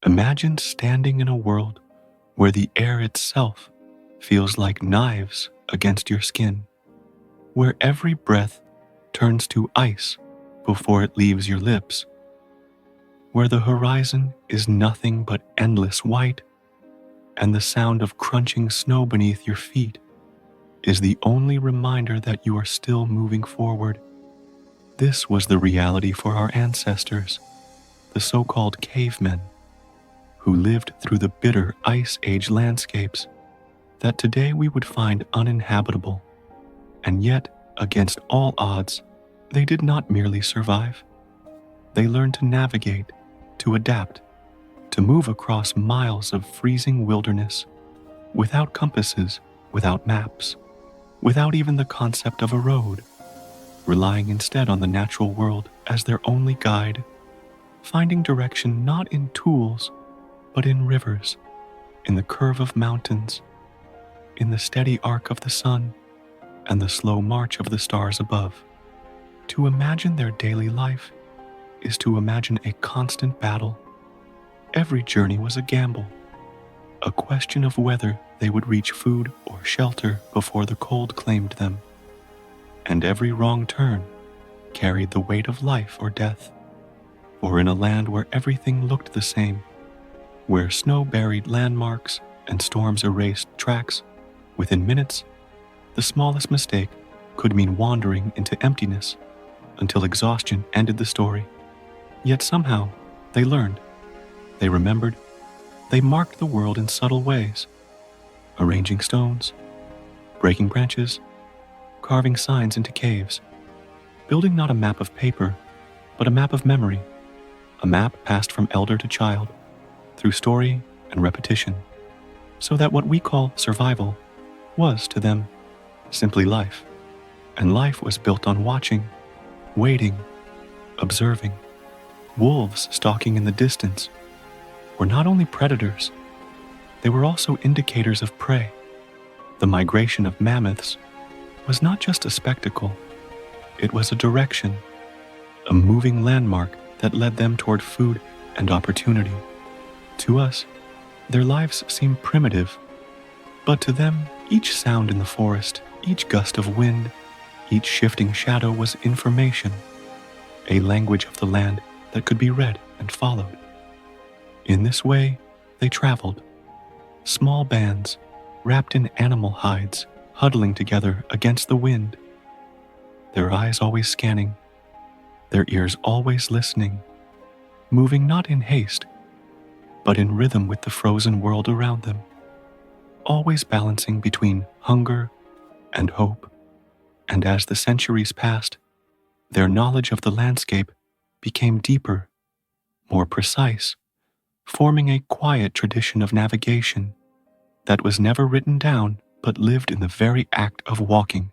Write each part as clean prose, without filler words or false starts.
Imagine standing in a world where the air itself feels like knives against your skin, where every breath turns to ice before it leaves your lips, where the horizon is nothing but endless white, and the sound of crunching snow beneath your feet is the only reminder that you are still moving forward. This was the reality for our ancestors, the so-called cavemen, who lived through the bitter ice age landscapes that today we would find uninhabitable. And yet, against all odds, they did not merely survive. They learned to navigate, to adapt, to move across miles of freezing wilderness without compasses, without maps, without even the concept of a road, relying instead on the natural world as their only guide, finding direction not in tools, but in rivers, in the curve of mountains, in the steady arc of the sun, and the slow march of the stars above. To imagine their daily life is to imagine a constant battle. Every journey was a gamble, a question of whether they would reach food or shelter before the cold claimed them. And every wrong turn carried the weight of life or death. For in a land where everything looked the same, where snow buried landmarks and storms erased tracks, within minutes, the smallest mistake could mean wandering into emptiness until exhaustion ended the story. Yet somehow, they learned, they remembered, they marked the world in subtle ways, arranging stones, breaking branches, carving signs into caves, building not a map of paper, but a map of memory, a map passed from elder to child, through story and repetition, so that what we call survival was, to them, simply life. And life was built on watching, waiting, observing. Wolves stalking in the distance were not only predators, they were also indicators of prey. The migration of mammoths was not just a spectacle, it was a direction, a moving landmark that led them toward food and opportunity. To us, their lives seem primitive, but to them, each sound in the forest, each gust of wind, each shifting shadow was information, a language of the land that could be read and followed. In this way, they traveled, small bands wrapped in animal hides, huddling together against the wind, their eyes always scanning, their ears always listening, moving not in haste, but in rhythm with the frozen world around them, always balancing between hunger and hope. And as the centuries passed, their knowledge of the landscape became deeper, more precise, forming a quiet tradition of navigation that was never written down but lived in the very act of walking,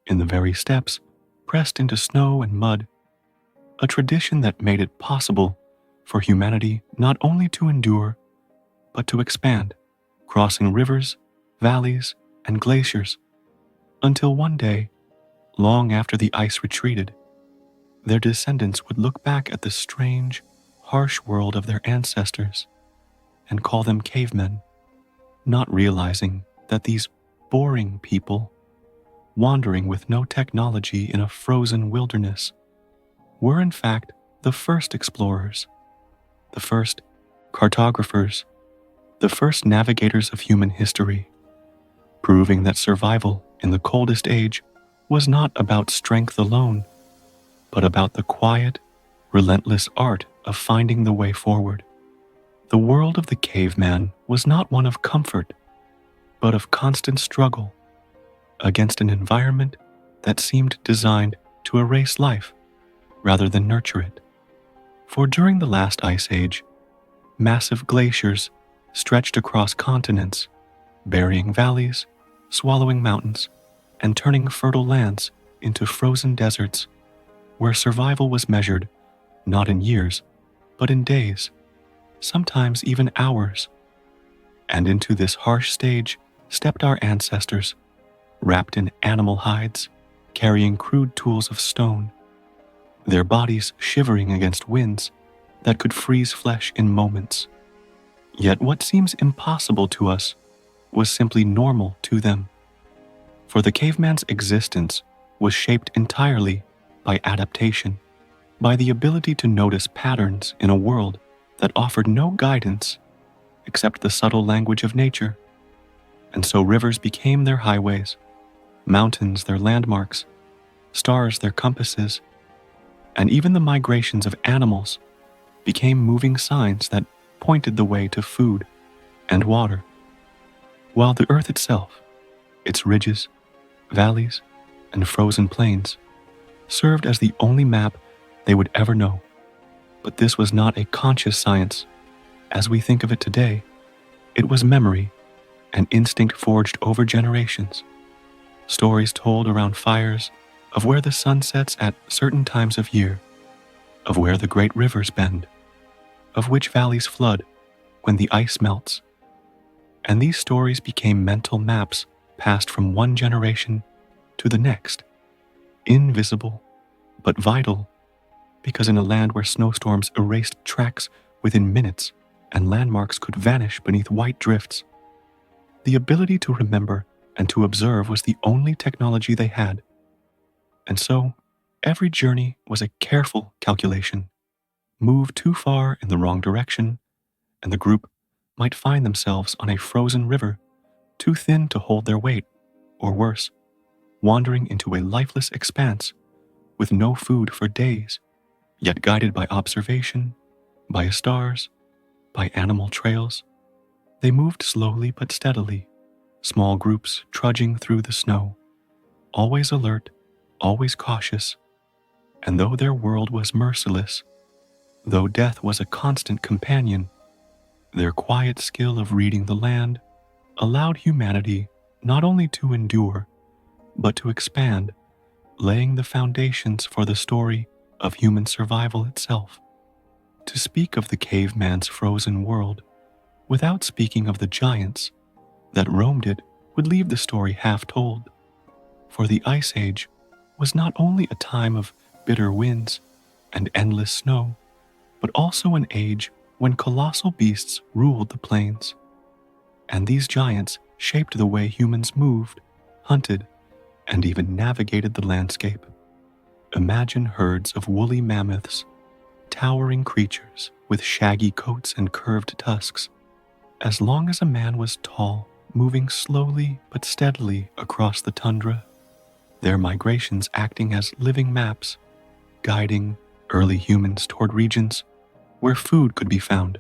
in the very steps pressed into snow and mud, a tradition that made it possible for humanity not only to endure, but to expand, crossing rivers, valleys, and glaciers, until one day, long after the ice retreated, their descendants would look back at the strange, harsh world of their ancestors and call them cavemen, not realizing that these boring people, wandering with no technology in a frozen wilderness, were in fact the first explorers, the first cartographers, the first navigators of human history, proving that survival in the coldest age was not about strength alone, but about the quiet, relentless art of finding the way forward. The world of the caveman was not one of comfort, but of constant struggle against an environment that seemed designed to erase life rather than nurture it. For during the last ice age, massive glaciers stretched across continents, burying valleys, swallowing mountains, and turning fertile lands into frozen deserts where survival was measured not in years, but in days, sometimes even hours. And into this harsh stage stepped our ancestors, wrapped in animal hides, carrying crude tools of stone, their bodies shivering against winds that could freeze flesh in moments. Yet what seems impossible to us was simply normal to them, for the caveman's existence was shaped entirely by adaptation, by the ability to notice patterns in a world that offered no guidance except the subtle language of nature. And so rivers became their highways, mountains their landmarks, stars their compasses, and even the migrations of animals became moving signs that pointed the way to food and water. While the earth itself, its ridges, valleys, and frozen plains, served as the only map they would ever know. But this was not a conscious science, as we think of it today. It was memory, an instinct forged over generations, stories told around fires of where the sun sets at certain times of year, of where the great rivers bend, of which valleys flood when the ice melts. And these stories became mental maps passed from one generation to the next, invisible but vital, because in a land where snowstorms erased tracks within minutes and landmarks could vanish beneath white drifts, the ability to remember and to observe was the only technology they had. And so, every journey was a careful calculation. Move too far in the wrong direction, and the group might find themselves on a frozen river, too thin to hold their weight, or worse, wandering into a lifeless expanse with no food for days, yet guided by observation, by stars, by animal trails. They moved slowly but steadily, small groups trudging through the snow, always alert, always cautious. And though their world was merciless, though death was a constant companion, their quiet skill of reading the land allowed humanity not only to endure, but to expand, laying the foundations for the story of human survival itself. To speak of the caveman's frozen world without speaking of the giants that roamed it would leave the story half told. For the Ice Age was not only a time of bitter winds and endless snow, but also an age when colossal beasts ruled the plains. And these giants shaped the way humans moved, hunted, and even navigated the landscape. Imagine herds of woolly mammoths, towering creatures with shaggy coats and curved tusks. As long as a man was tall, moving slowly but steadily across the tundra, their migrations acting as living maps, guiding early humans toward regions where food could be found.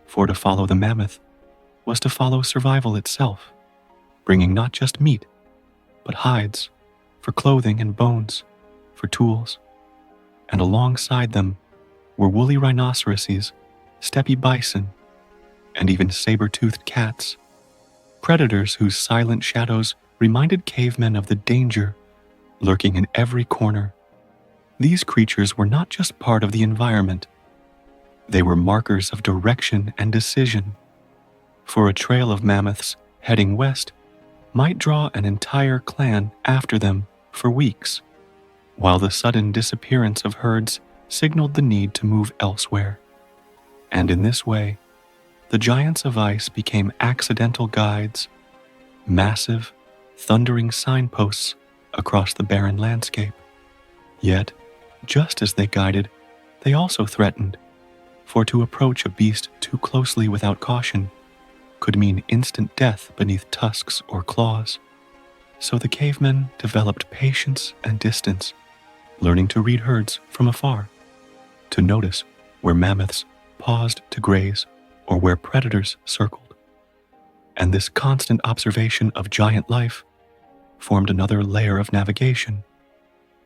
For to follow the mammoth was to follow survival itself, bringing not just meat, but hides for clothing and bones for tools. And alongside them were woolly rhinoceroses, steppe bison, and even saber-toothed cats, predators whose silent shadows reminded cavemen of the danger lurking in every corner. These creatures were not just part of the environment, they were markers of direction and decision. For a trail of mammoths heading west might draw an entire clan after them for weeks, while the sudden disappearance of herds signaled the need to move elsewhere. And in this way, the giants of ice became accidental guides, massive, thundering signposts across the barren landscape. Yet, just as they guided, they also threatened, for to approach a beast too closely without caution could mean instant death beneath tusks or claws. So the cavemen developed patience and distance, learning to read herds from afar, to notice where mammoths paused to graze or where predators circled. And this constant observation of giant life formed another layer of navigation,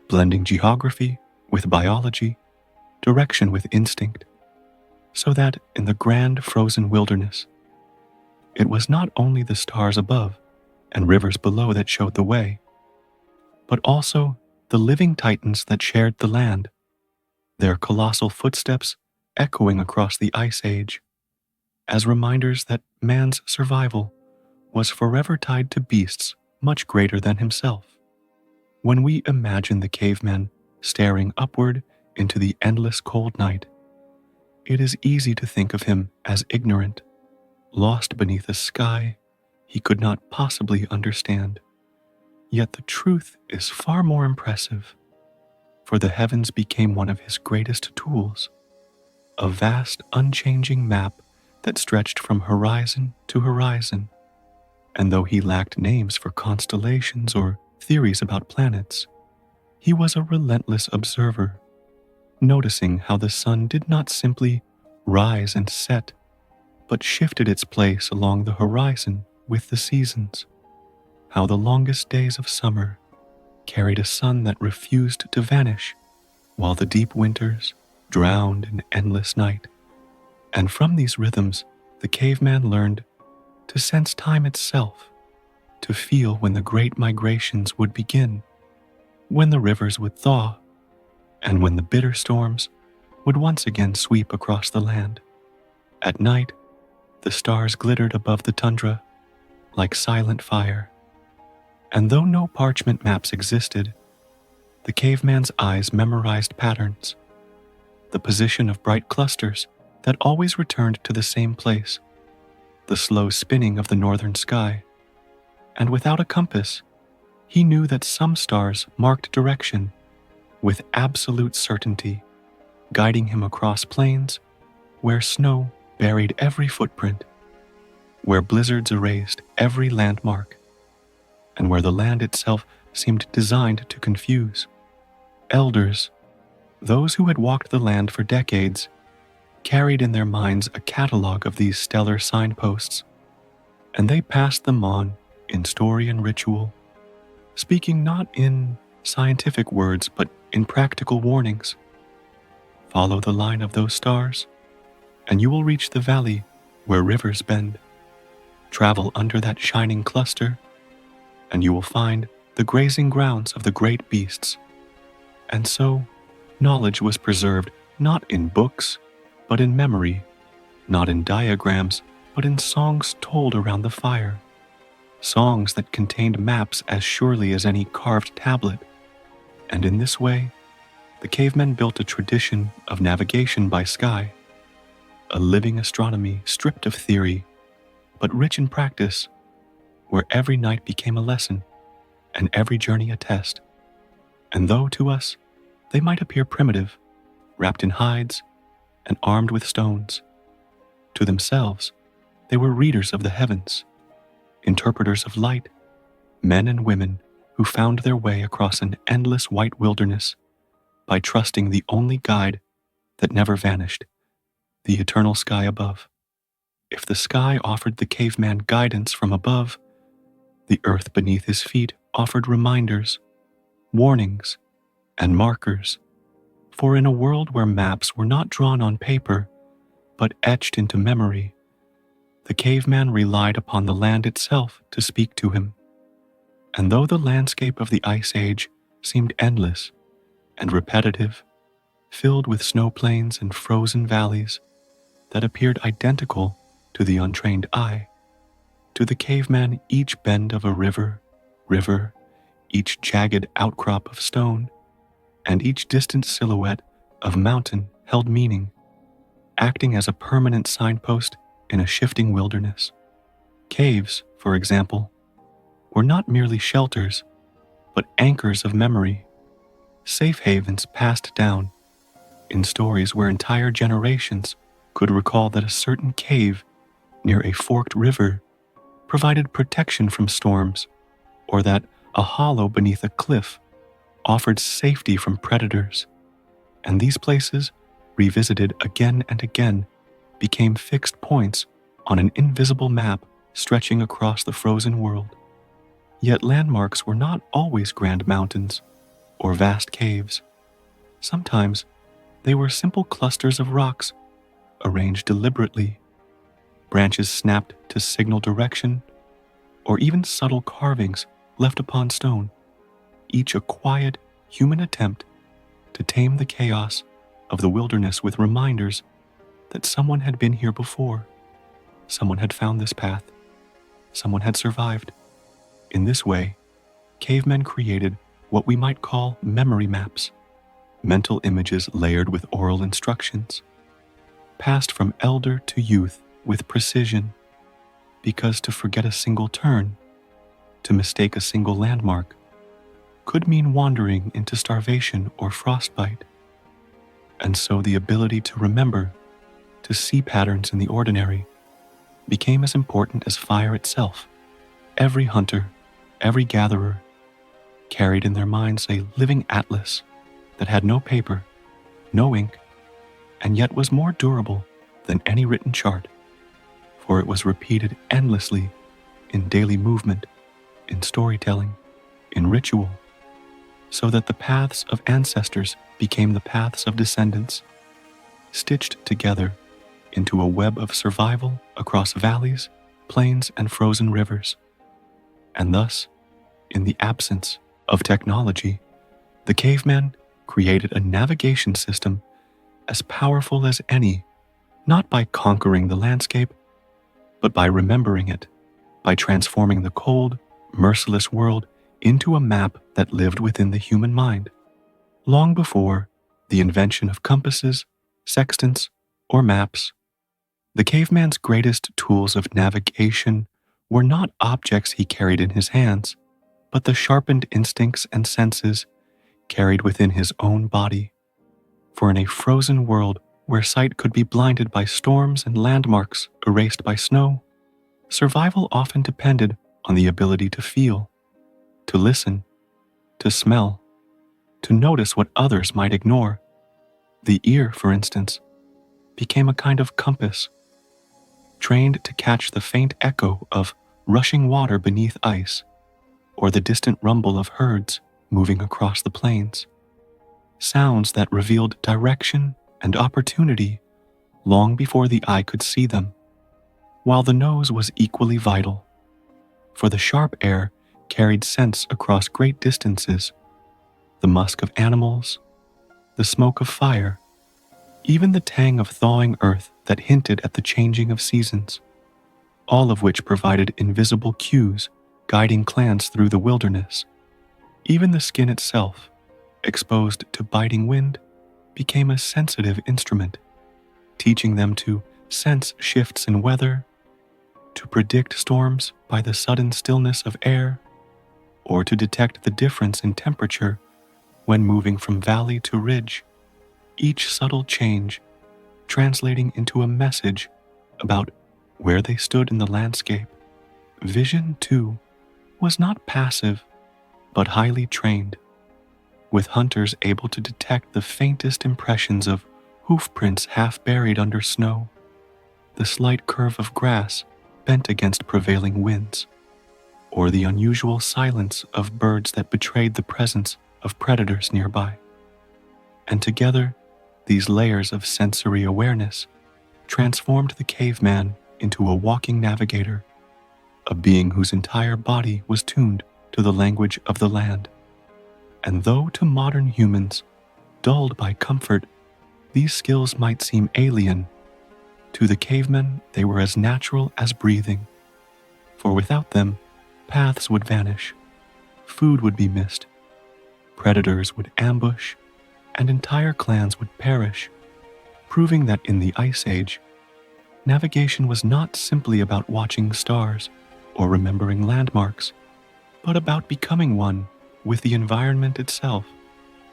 blending geography with biology, direction with instinct, so that in the grand frozen wilderness, it was not only the stars above and rivers below that showed the way, but also the living titans that shared the land, their colossal footsteps echoing across the Ice Age, as reminders that man's survival was forever tied to beasts much greater than himself. When we imagine the caveman staring upward into the endless cold night, it is easy to think of him as ignorant, lost beneath a sky he could not possibly understand. Yet the truth is far more impressive, for the heavens became one of his greatest tools, a vast, unchanging map that stretched from horizon to horizon. And though he lacked names for constellations or theories about planets, he was a relentless observer, noticing how the sun did not simply rise and set, but shifted its place along the horizon with the seasons, how the longest days of summer carried a sun that refused to vanish, while the deep winters drowned in endless night. And from these rhythms, the caveman learned to sense time itself, to feel when the great migrations would begin, when the rivers would thaw, and when the bitter storms would once again sweep across the land. At night, the stars glittered above the tundra like silent fire. And though no parchment maps existed, the caveman's eyes memorized patterns, the position of bright clusters that always returned to the same place, the slow spinning of the northern sky. And without a compass, he knew that some stars marked direction with absolute certainty, guiding him across plains where snow buried every footprint, where blizzards erased every landmark, and where the land itself seemed designed to confuse. Elders, those who had walked the land for decades, carried in their minds a catalog of these stellar signposts, and they passed them on in story and ritual, speaking not in scientific words but in practical warnings. Follow the line of those stars, and you will reach the valley where rivers bend. Travel under that shining cluster, and you will find the grazing grounds of the great beasts. And so, knowledge was preserved not in books, but in memory, not in diagrams, but in songs told around the fire, songs that contained maps as surely as any carved tablet. And in this way, the cavemen built a tradition of navigation by sky, a living astronomy stripped of theory, but rich in practice, where every night became a lesson and every journey a test. And though to us they might appear primitive, wrapped in hides and armed with stones, to themselves they were readers of the heavens, interpreters of light, men and women who found their way across an endless white wilderness by trusting the only guide that never vanished, the eternal sky above. If the sky offered the caveman guidance from above, the earth beneath his feet offered reminders, warnings, and markers. For in a world where maps were not drawn on paper, but etched into memory, the caveman relied upon the land itself to speak to him. And though the landscape of the Ice Age seemed endless and repetitive, filled with snow plains and frozen valleys that appeared identical to the untrained eye, to the caveman each bend of a river, each jagged outcrop of stone, and each distant silhouette of mountain held meaning, acting as a permanent signpost in a shifting wilderness. Caves, for example, were not merely shelters, but anchors of memory, safe havens passed down in stories where entire generations could recall that a certain cave near a forked river provided protection from storms, or that a hollow beneath a cliff offered safety from predators. And these places, revisited again and again, became fixed points on an invisible map stretching across the frozen world. Yet landmarks were not always grand mountains or vast caves. Sometimes they were simple clusters of rocks arranged deliberately, branches snapped to signal direction, or even subtle carvings left upon stone, each a quiet human attempt to tame the chaos of the wilderness with reminders that someone had been here before, someone had found this path, someone had survived. In this way, cavemen created what we might call memory maps, mental images layered with oral instructions, passed from elder to youth with precision, because to forget a single turn, to mistake a single landmark, could mean wandering into starvation or frostbite. And so the ability to remember, to see patterns in the ordinary, became as important as fire itself. Every hunter, every gatherer, carried in their minds a living atlas that had no paper, no ink, and yet was more durable than any written chart, for it was repeated endlessly in daily movement, in storytelling, in ritual, so that the paths of ancestors became the paths of descendants, stitched together into a web of survival across valleys, plains, and frozen rivers. And thus, in the absence of technology, the caveman created a navigation system as powerful as any, not by conquering the landscape, but by remembering it, by transforming the cold, merciless world into a map that lived within the human mind. Long before the invention of compasses, sextants, or maps, the caveman's greatest tools of navigation were not objects he carried in his hands, but the sharpened instincts and senses carried within his own body. For in a frozen world where sight could be blinded by storms and landmarks erased by snow, survival often depended on the ability to feel, to listen, to smell, to notice what others might ignore. The ear, for instance, became a kind of compass, trained to catch the faint echo of rushing water beneath ice, or the distant rumble of herds moving across the plains. Sounds that revealed direction and opportunity long before the eye could see them, while the nose was equally vital, for the sharp air carried scents across great distances, the musk of animals, the smoke of fire, even the tang of thawing earth that hinted at the changing of seasons, all of which provided invisible cues guiding clans through the wilderness. Even the skin itself, exposed to biting wind, became a sensitive instrument, teaching them to sense shifts in weather, to predict storms by the sudden stillness of air, or to detect the difference in temperature when moving from valley to ridge, each subtle change translating into a message about where they stood in the landscape. Vision, too, was not passive, but highly trained, with hunters able to detect the faintest impressions of hoof prints half buried under snow, the slight curve of grass bent against prevailing winds, or the unusual silence of birds that betrayed the presence of predators nearby. And together, these layers of sensory awareness transformed the caveman into a walking navigator, a being whose entire body was tuned to the language of the land. And though to modern humans, dulled by comfort, these skills might seem alien, to the cavemen they were as natural as breathing, for without them, paths would vanish, food would be missed, predators would ambush, and entire clans would perish, proving that in the Ice Age, navigation was not simply about watching stars or remembering landmarks, but about becoming one with the environment itself,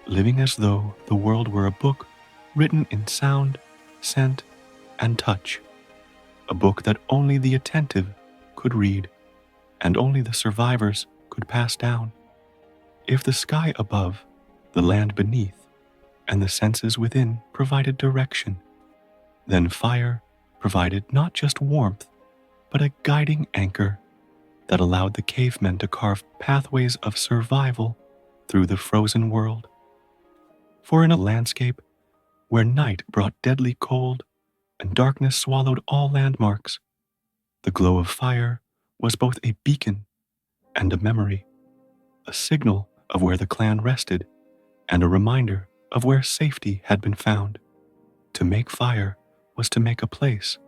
living as though the world were a book written in sound, scent, and touch, a book that only the attentive could read, and only the survivors could pass down. If the sky above, the land beneath, and the senses within provided direction, then fire provided not just warmth, but a guiding anchor that allowed the cavemen to carve pathways of survival through the frozen world. For in a landscape where night brought deadly cold and darkness swallowed all landmarks, the glow of fire was both a beacon and a memory, a signal of where the clan rested and a reminder of where safety had been found. To make fire was to make a place,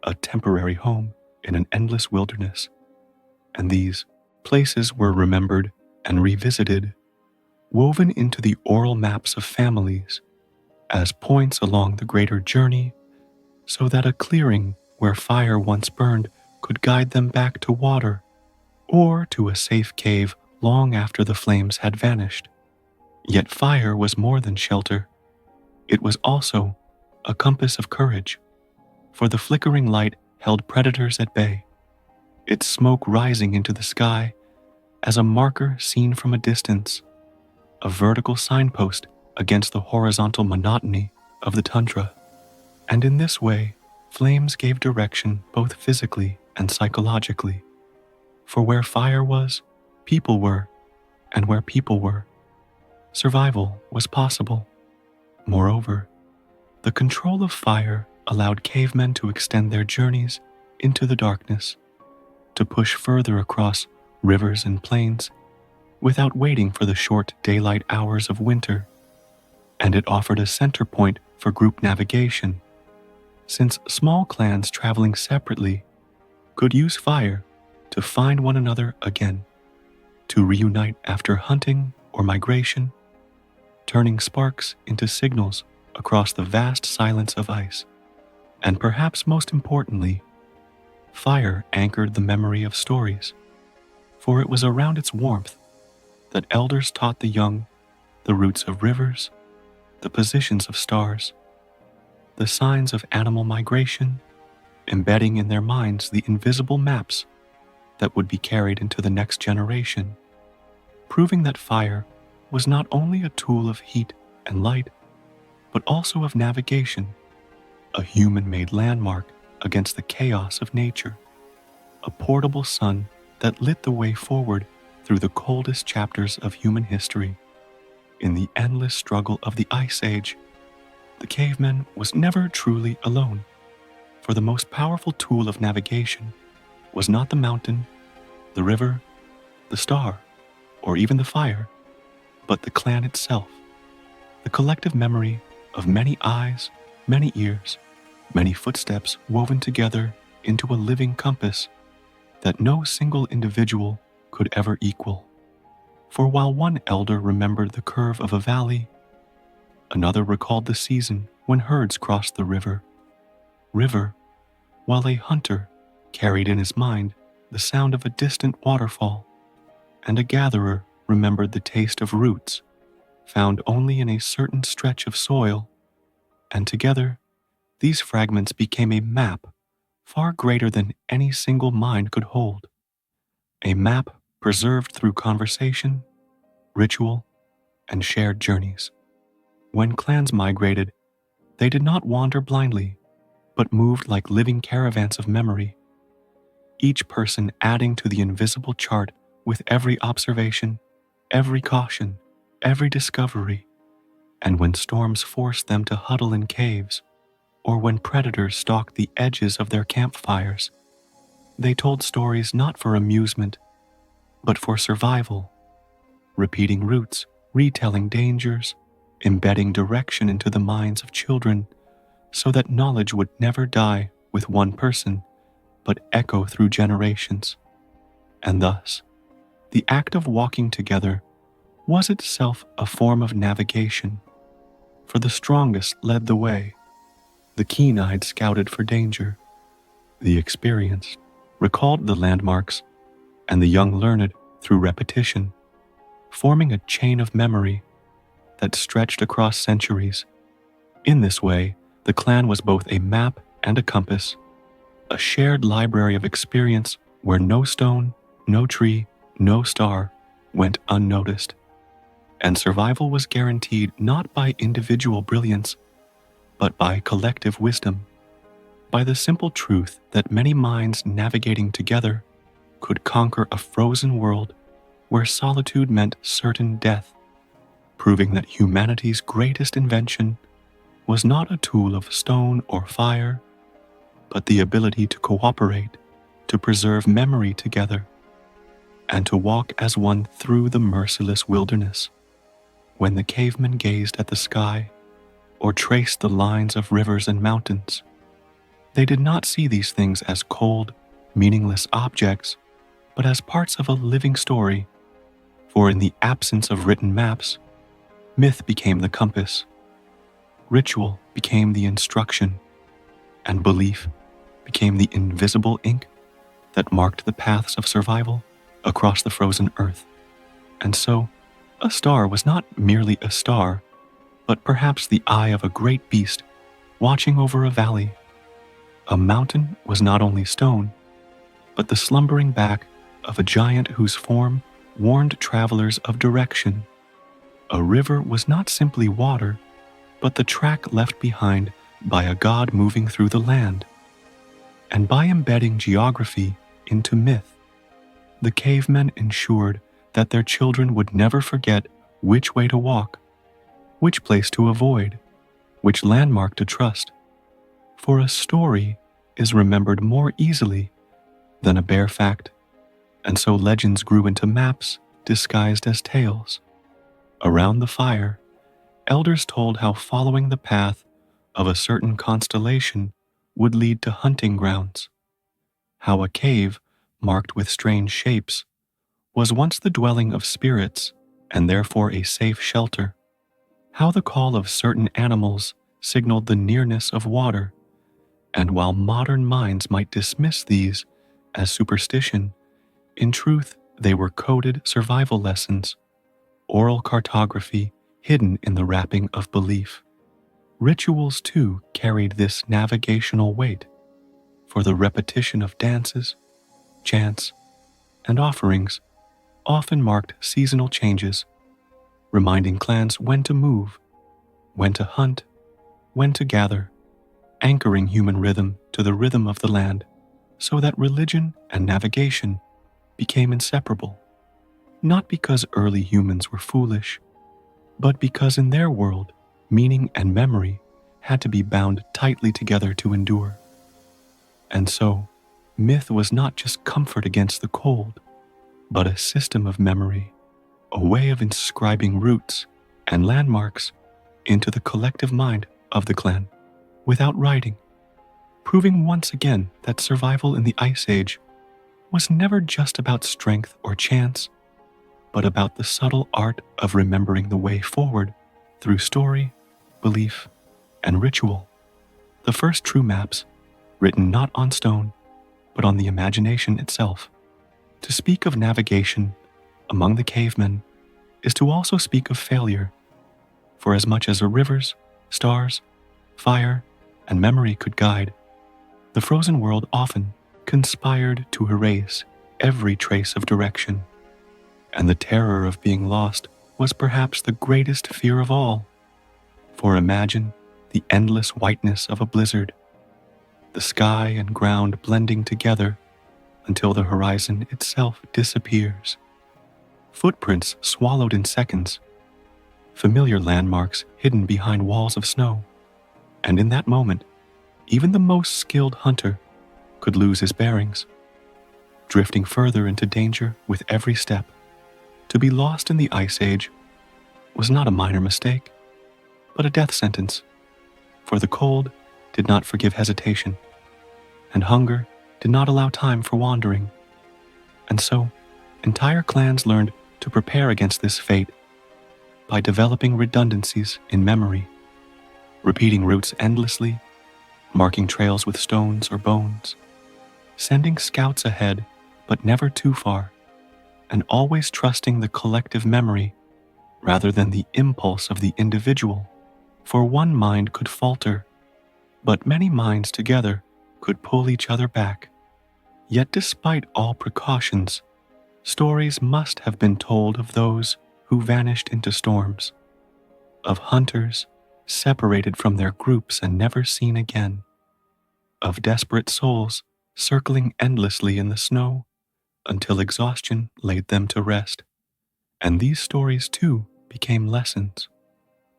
a temporary home in an endless wilderness. And these places were remembered and revisited, woven into the oral maps of families as points along the greater journey, so that a clearing where fire once burned could guide them back to water or to a safe cave long after the flames had vanished. Yet fire was more than shelter. It was also a compass of courage, for the flickering light held predators at bay, its smoke rising into the sky as a marker seen from a distance, a vertical signpost against the horizontal monotony of the tundra. And in this way, flames gave direction both physically and psychologically. For where fire was, people were, and where people were, survival was possible. Moreover, the control of fire allowed cavemen to extend their journeys into the darkness, to push further across rivers and plains without waiting for the short daylight hours of winter, and it offered a center point for group navigation, since small clans traveling separately could use fire to find one another again, to reunite after hunting or migration, turning sparks into signals across the vast silence of ice. And perhaps most importantly, fire anchored the memory of stories, for it was around its warmth that elders taught the young the roots of rivers, the positions of stars, the signs of animal migration, embedding in their minds the invisible maps that would be carried into the next generation, proving that fire was not only a tool of heat and light, but also of navigation, a human-made landmark against the chaos of nature, a portable sun that lit the way forward through the coldest chapters of human history. In the endless struggle of the Ice Age, the caveman was never truly alone, for the most powerful tool of navigation was not the mountain, the river, the star, or even the fire, but the clan itself, the collective memory of many eyes, many ears, many footsteps woven together into a living compass that no single individual could ever equal. For while one elder remembered the curve of a valley, another recalled the season when herds crossed the river, while a hunter carried in his mind the sound of a distant waterfall, and a gatherer remembered the taste of roots found only in a certain stretch of soil, and together these fragments became a map far greater than any single mind could hold, a map preserved through conversation, ritual, and shared journeys. When clans migrated, they did not wander blindly, but moved like living caravans of memory, each person adding to the invisible chart with every observation, every caution, every discovery. And when storms forced them to huddle in caves, or when predators stalked the edges of their campfires, they told stories not for amusement, but for survival, repeating routes, retelling dangers, embedding direction into the minds of children so that knowledge would never die with one person, but echo through generations. And thus, the act of walking together was itself a form of navigation, for the strongest led the way, the keen-eyed scouted for danger, the experienced recalled the landmarks, and the young learned through repetition, forming a chain of memory that stretched across centuries. In this way, the clan was both a map and a compass, a shared library of experience where no stone, no tree, no star went unnoticed. And survival was guaranteed not by individual brilliance, but by collective wisdom, by the simple truth that many minds navigating together could conquer a frozen world where solitude meant certain death, proving that humanity's greatest invention was not a tool of stone or fire, but the ability to cooperate, to preserve memory together, and to walk as one through the merciless wilderness. When the cavemen gazed at the sky or traced the lines of rivers and mountains, they did not see these things as cold, meaningless objects, but as parts of a living story. For in the absence of written maps, myth became the compass, ritual became the instruction, and belief became the invisible ink that marked the paths of survival across the frozen earth. And so, a star was not merely a star, but perhaps the eye of a great beast watching over a valley. A mountain was not only stone, but the slumbering back of a giant whose form warned travelers of direction. A river was not simply water, but the track left behind by a god moving through the land. And by embedding geography into myth, the cavemen ensured that their children would never forget which way to walk, which place to avoid, which landmark to trust. For a story is remembered more easily than a bare fact, and so legends grew into maps disguised as tales. Around the fire, elders told how following the path of a certain constellation would lead to hunting grounds, how a cave marked with strange shapes was once the dwelling of spirits and therefore a safe shelter, how the call of certain animals signaled the nearness of water, and while modern minds might dismiss these as superstition, in truth they were coded survival lessons, oral cartography hidden in the wrapping of belief. Rituals, too, carried this navigational weight, for the repetition of dances, chants, and offerings often marked seasonal changes, reminding clans when to move, when to hunt, when to gather, anchoring human rhythm to the rhythm of the land, so that religion and navigation became inseparable, not because early humans were foolish, but because in their world, meaning and memory had to be bound tightly together to endure. And so, myth was not just comfort against the cold, but a system of memory, a way of inscribing roots and landmarks into the collective mind of the clan without writing, proving once again that survival in the Ice Age was never just about strength or chance, but about the subtle art of remembering the way forward through story, belief, and ritual. The first true maps, written not on stone, but on the imagination itself. To speak of navigation among the cavemen is to also speak of failure, for as much as the rivers, stars, fire, and memory could guide, the frozen world often conspired to erase every trace of direction. And the terror of being lost was perhaps the greatest fear of all. For imagine the endless whiteness of a blizzard, the sky and ground blending together until the horizon itself disappears. Footprints swallowed in seconds, familiar landmarks hidden behind walls of snow. And in that moment, even the most skilled hunter could lose his bearings, drifting further into danger with every step. To be lost in the Ice Age was not a minor mistake, but a death sentence, for the cold did not forgive hesitation, and hunger did not allow time for wandering. And so, entire clans learned to prepare against this fate by developing redundancies in memory, repeating routes endlessly, marking trails with stones or bones, sending scouts ahead but never too far, and always trusting the collective memory rather than the impulse of the individual. For one mind could falter, but many minds together could pull each other back. Yet despite all precautions, stories must have been told of those who vanished into storms, of hunters separated from their groups and never seen again, of desperate souls circling endlessly in the snow until exhaustion laid them to rest. And these stories too became lessons,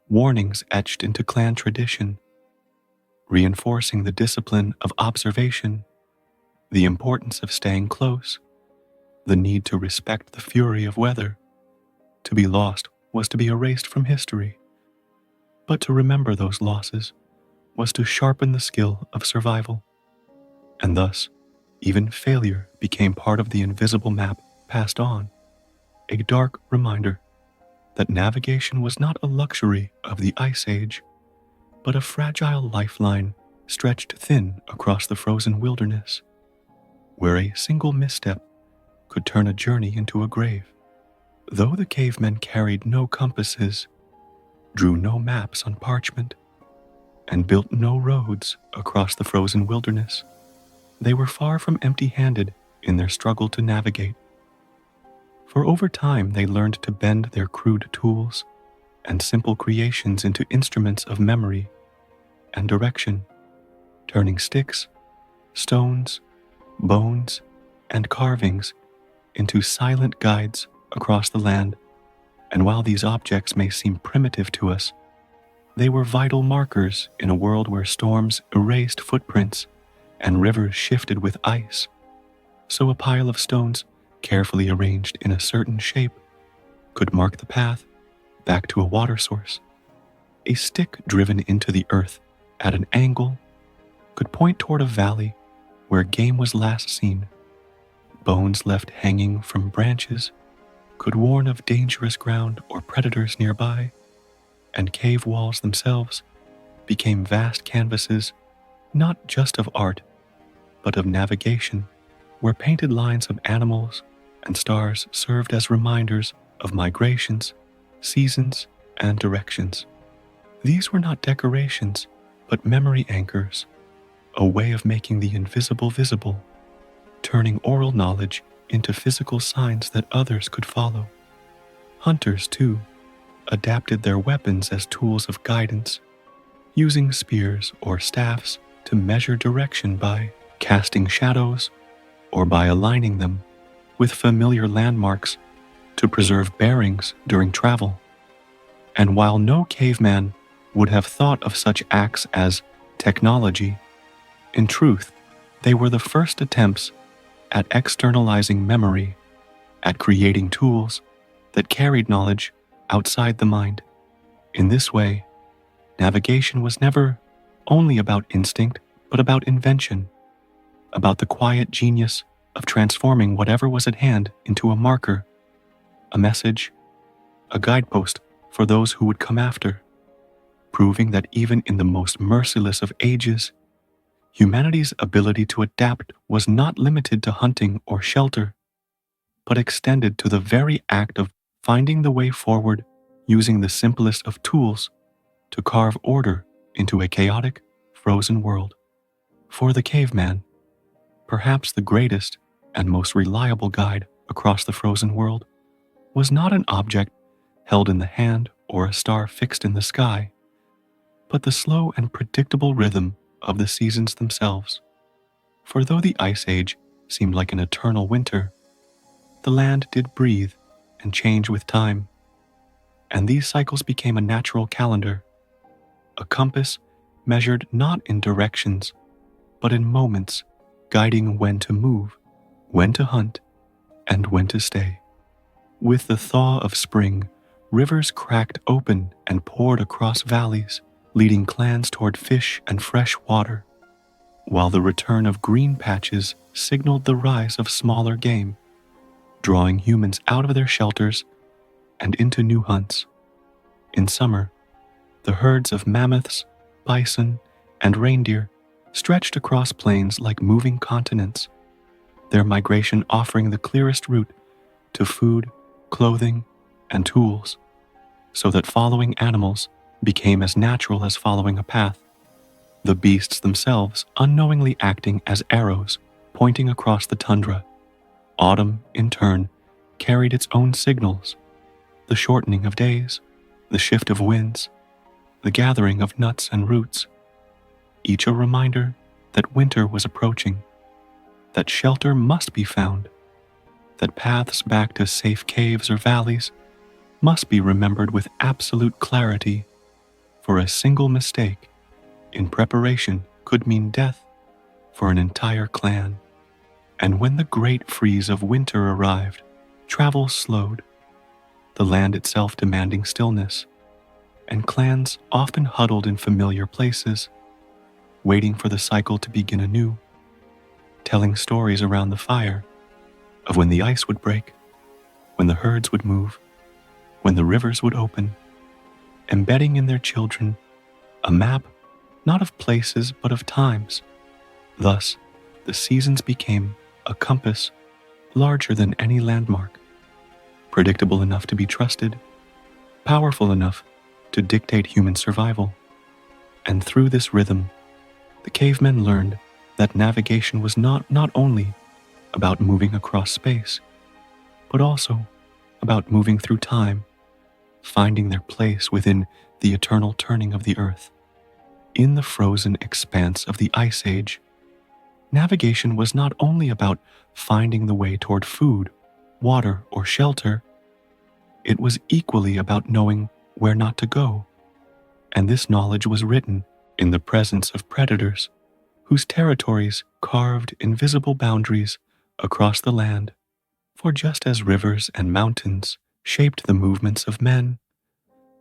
warnings etched into clan tradition, reinforcing the discipline of observation, the importance of staying close, the need to respect the fury of weather. To be lost was to be erased from history, but to remember those losses was to sharpen the skill of survival. And thus, even failure became part of the invisible map passed on, a dark reminder that navigation was not a luxury of the Ice Age, but a fragile lifeline stretched thin across the frozen wilderness. where a single misstep could turn a journey into a grave. Though the cavemen carried no compasses, drew no maps on parchment, and built no roads across the frozen wilderness, they were far from empty-handed in their struggle to navigate. For over time they learned to bend their crude tools and simple creations into instruments of memory and direction, turning sticks, stones, bones, and carvings into silent guides across the land. And while these objects may seem primitive to us, they were vital markers in a world where storms erased footprints and rivers shifted with ice. So a pile of stones, carefully arranged in a certain shape, could mark the path back to a water source. A stick driven into the earth at an angle could point toward a valley where game was last seen. Bones left hanging from branches could warn of dangerous ground or predators nearby, and cave walls themselves became vast canvases not just of art, but of navigation, where painted lines of animals and stars served as reminders of migrations, seasons, and directions. These were not decorations, but memory anchors, a way of making the invisible visible, turning oral knowledge into physical signs that others could follow. Hunters, too, adapted their weapons as tools of guidance, using spears or staffs to measure direction by casting shadows or by aligning them with familiar landmarks to preserve bearings during travel. And while no caveman would have thought of such acts as technology, in truth, they were the first attempts at externalizing memory, at creating tools that carried knowledge outside the mind. In this way, navigation was never only about instinct, but about invention, about the quiet genius of transforming whatever was at hand into a marker, a message, a guidepost for those who would come after, proving that even in the most merciless of ages, humanity's ability to adapt was not limited to hunting or shelter, but extended to the very act of finding the way forward using the simplest of tools to carve order into a chaotic, frozen world. For the caveman, perhaps the greatest and most reliable guide across the frozen world was not an object held in the hand or a star fixed in the sky, but the slow and predictable rhythm of the seasons themselves. For though the Ice Age seemed like an eternal winter, the land did breathe and change with time, and these cycles became a natural calendar, a compass measured not in directions, but in moments, guiding when to move, when to hunt, and when to stay. With the thaw of spring, rivers cracked open and poured across valleys, leading clans toward fish and fresh water, while the return of green patches signaled the rise of smaller game, drawing humans out of their shelters and into new hunts. In summer, the herds of mammoths, bison, and reindeer stretched across plains like moving continents, their migration offering the clearest route to food, clothing, and tools, so that following animals became as natural as following a path, the beasts themselves unknowingly acting as arrows pointing across the tundra. Autumn, in turn, carried its own signals, the shortening of days, the shift of winds, the gathering of nuts and roots, each a reminder that winter was approaching, that shelter must be found, that paths back to safe caves or valleys must be remembered with absolute clarity, for a single mistake in preparation could mean death for an entire clan. And when the great freeze of winter arrived, travel slowed, the land itself demanding stillness, and clans often huddled in familiar places, waiting for the cycle to begin anew, telling stories around the fire of when the ice would break, when the herds would move, when the rivers would open, embedding in their children a map not of places but of times. Thus, the seasons became a compass larger than any landmark, predictable enough to be trusted, powerful enough to dictate human survival. And through this rhythm, the cavemen learned that navigation was not only about moving across space, but also about moving through time, finding their place within the eternal turning of the earth. In the frozen expanse of the Ice Age, navigation was not only about finding the way toward food, water, or shelter, it was equally about knowing where not to go. And this knowledge was written in the presence of predators whose territories carved invisible boundaries across the land. For just as rivers and mountains shaped the movements of men,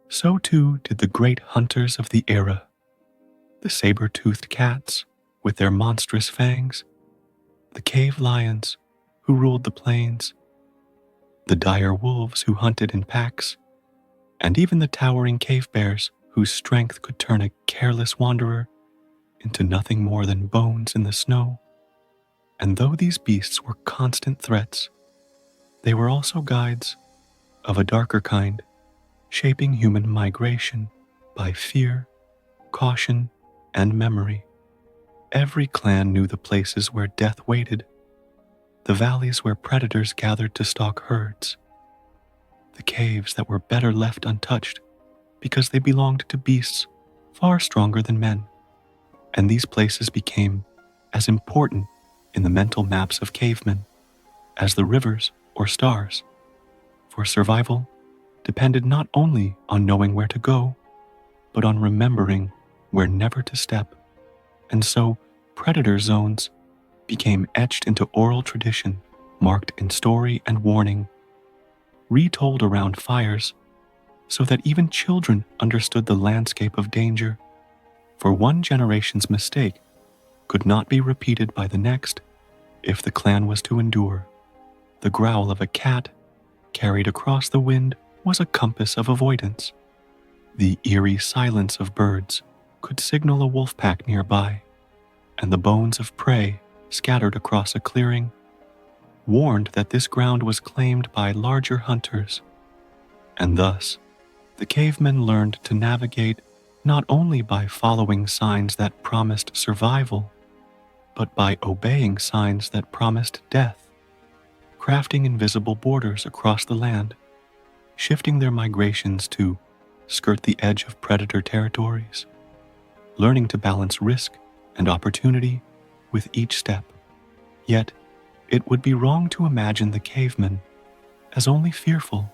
so too did the great hunters of the era. The saber-toothed cats with their monstrous fangs, the cave lions who ruled the plains, the dire wolves who hunted in packs, and even the towering cave bears whose strength could turn a careless wanderer into nothing more than bones in the snow. And though these beasts were constant threats, they were also guides of a darker kind, shaping human migration by fear, caution, and memory. Every clan knew the places where death waited, the valleys where predators gathered to stalk herds, the caves that were better left untouched because they belonged to beasts far stronger than men. And these places became as important in the mental maps of cavemen as the rivers or stars. For survival depended not only on knowing where to go, but on remembering where never to step. And so predator zones became etched into oral tradition, marked in story and warning, retold around fires, so that even children understood the landscape of danger. For one generation's mistake could not be repeated by the next if the clan was to endure. The growl of a cat carried across the wind was a compass of avoidance. The eerie silence of birds could signal a wolf pack nearby, and the bones of prey scattered across a clearing warned that this ground was claimed by larger hunters. And thus, the cavemen learned to navigate not only by following signs that promised survival, but by obeying signs that promised death, crafting invisible borders across the land, shifting their migrations to skirt the edge of predator territories, learning to balance risk and opportunity with each step. Yet, it would be wrong to imagine the cavemen as only fearful,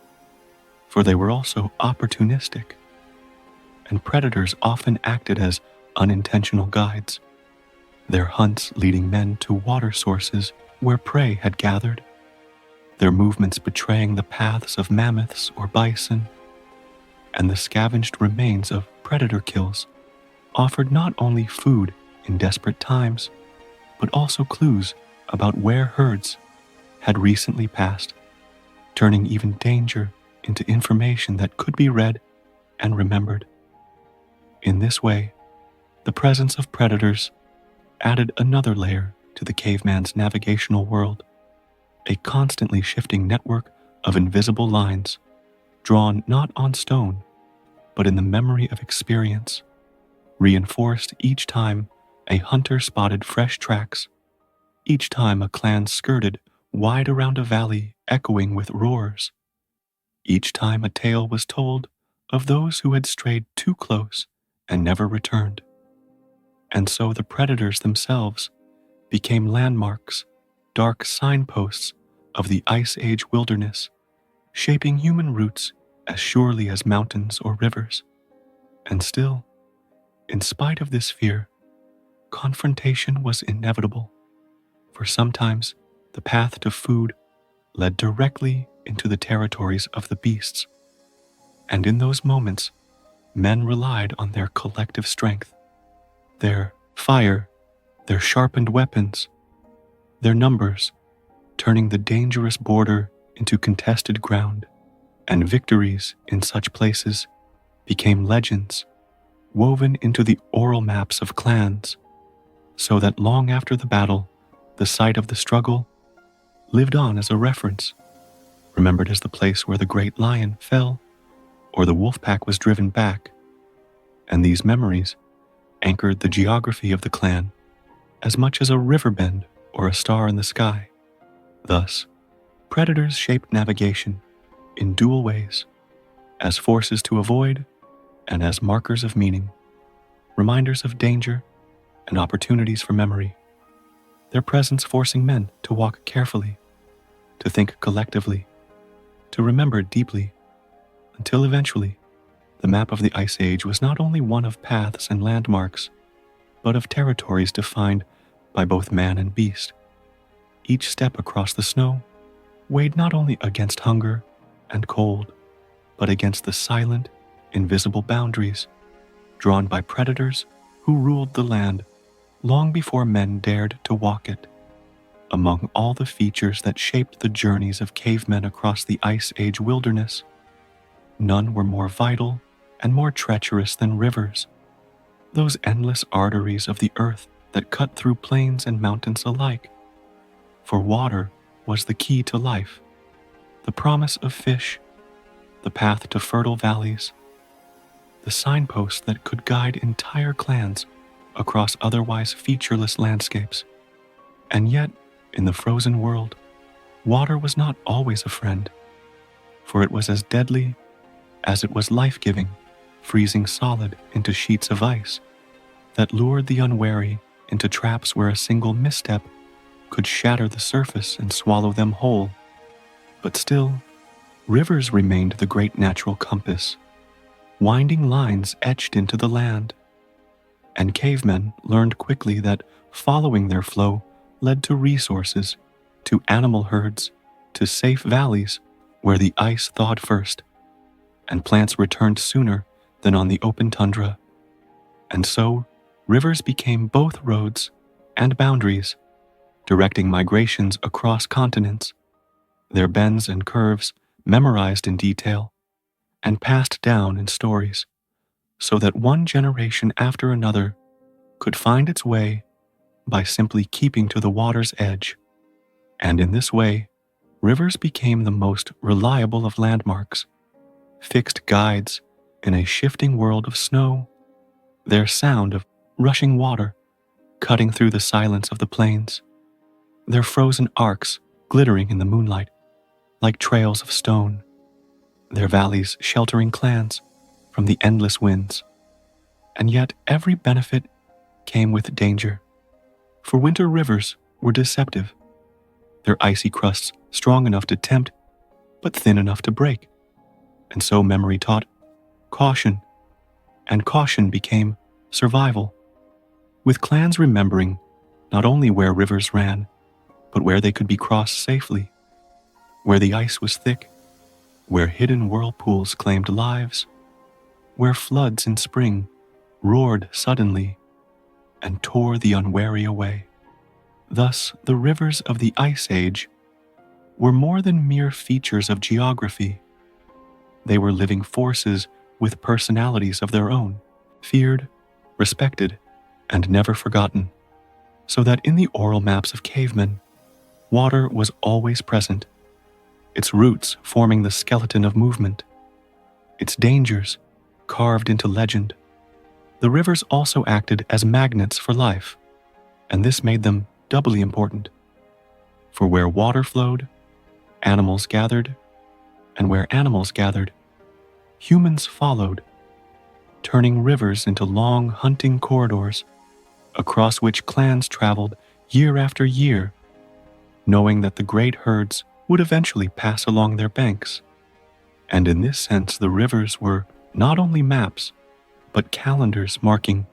for they were also opportunistic, and predators often acted as unintentional guides, their hunts leading men to water sources where prey had gathered, their movements betraying the paths of mammoths or bison, and the scavenged remains of predator kills offered not only food in desperate times, but also clues about where herds had recently passed, turning even danger into information that could be read and remembered. In this way, the presence of predators added another layer to the caveman's navigational world, a constantly shifting network of invisible lines, drawn not on stone, but in the memory of experience, reinforced each time a hunter spotted fresh tracks, each time a clan skirted wide around a valley echoing with roars, each time a tale was told of those who had strayed too close and never returned. And so the predators themselves became landmarks, dark signposts of the Ice Age wilderness, shaping human roots as surely as mountains or rivers. And still, in spite of this fear, confrontation was inevitable, for sometimes the path to food led directly into the territories of the beasts. And in those moments, men relied on their collective strength, their fire, their sharpened weapons, their numbers, turning the dangerous border into contested ground, and victories in such places became legends woven into the oral maps of clans, so that long after the battle, the site of the struggle lived on as a reference, remembered as the place where the great lion fell or the wolf pack was driven back, and these memories anchored the geography of the clan as much as a river bend or a star in the sky. Thus, predators shaped navigation in dual ways, as forces to avoid and as markers of meaning, reminders of danger and opportunities for memory, their presence forcing men to walk carefully, to think collectively, to remember deeply, until eventually the map of the Ice Age was not only one of paths and landmarks, but of territories defined by both man and beast. Each step across the snow weighed not only against hunger and cold, but against the silent, invisible boundaries drawn by predators who ruled the land long before men dared to walk it. Among all the features that shaped the journeys of cavemen across the Ice Age wilderness, none were more vital and more treacherous than rivers, those endless arteries of the earth that cut through plains and mountains alike. For water was the key to life, the promise of fish, the path to fertile valleys, the signpost that could guide entire clans across otherwise featureless landscapes. And yet, in the frozen world, water was not always a friend, for it was as deadly as it was life-giving, freezing solid into sheets of ice that lured the unwary into traps where a single misstep could shatter the surface and swallow them whole. But still, rivers remained the great natural compass, winding lines etched into the land. And cavemen learned quickly that following their flow led to resources, to animal herds, to safe valleys where the ice thawed first, and plants returned sooner than on the open tundra. And so, rivers became both roads and boundaries, directing migrations across continents, their bends and curves memorized in detail and passed down in stories, so that one generation after another could find its way by simply keeping to the water's edge. And in this way, rivers became the most reliable of landmarks, fixed guides in a shifting world of snow, their sound of rushing water cutting through the silence of the plains, their frozen arcs glittering in the moonlight like trails of stone, their valleys sheltering clans from the endless winds. And yet every benefit came with danger, for winter rivers were deceptive, their icy crusts strong enough to tempt, but thin enough to break. And so memory taught caution, and caution became survival, with clans remembering not only where rivers ran, but where they could be crossed safely, where the ice was thick, where hidden whirlpools claimed lives, where floods in spring roared suddenly and tore the unwary away. Thus, the rivers of the Ice Age were more than mere features of geography. They were living forces with personalities of their own, feared, respected, and never forgotten, so that in the oral maps of cavemen, water was always present, its roots forming the skeleton of movement, its dangers carved into legend. The rivers also acted as magnets for life, and this made them doubly important. For where water flowed, animals gathered, and where animals gathered, humans followed, turning rivers into long hunting corridors across which clans traveled year after year, knowing that the great herds would eventually pass along their banks. And in this sense, the rivers were not only maps, but calendars marking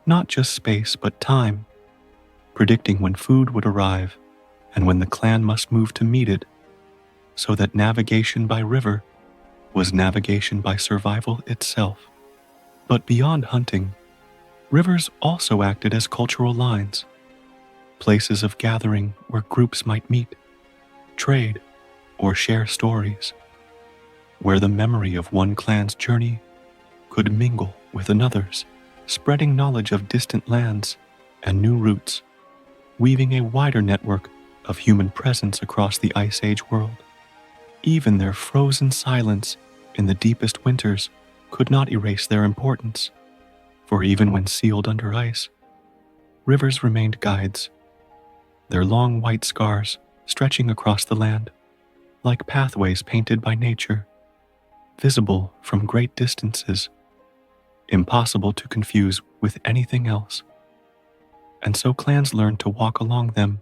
not just space but time, predicting when food would arrive and when the clan must move to meet it, so that navigation by river was navigation by survival itself. But beyond hunting, rivers also acted as cultural lines, places of gathering where groups might meet, trade, or share stories, where the memory of one clan's journey could mingle with another's, spreading knowledge of distant lands and new routes, weaving a wider network of human presence across the Ice Age world. Even their frozen silence in the deepest winters could not erase their importance, for even when sealed under ice, rivers remained guides, their long white scars stretching across the land, like pathways painted by nature, visible from great distances, impossible to confuse with anything else. And so clans learned to walk along them,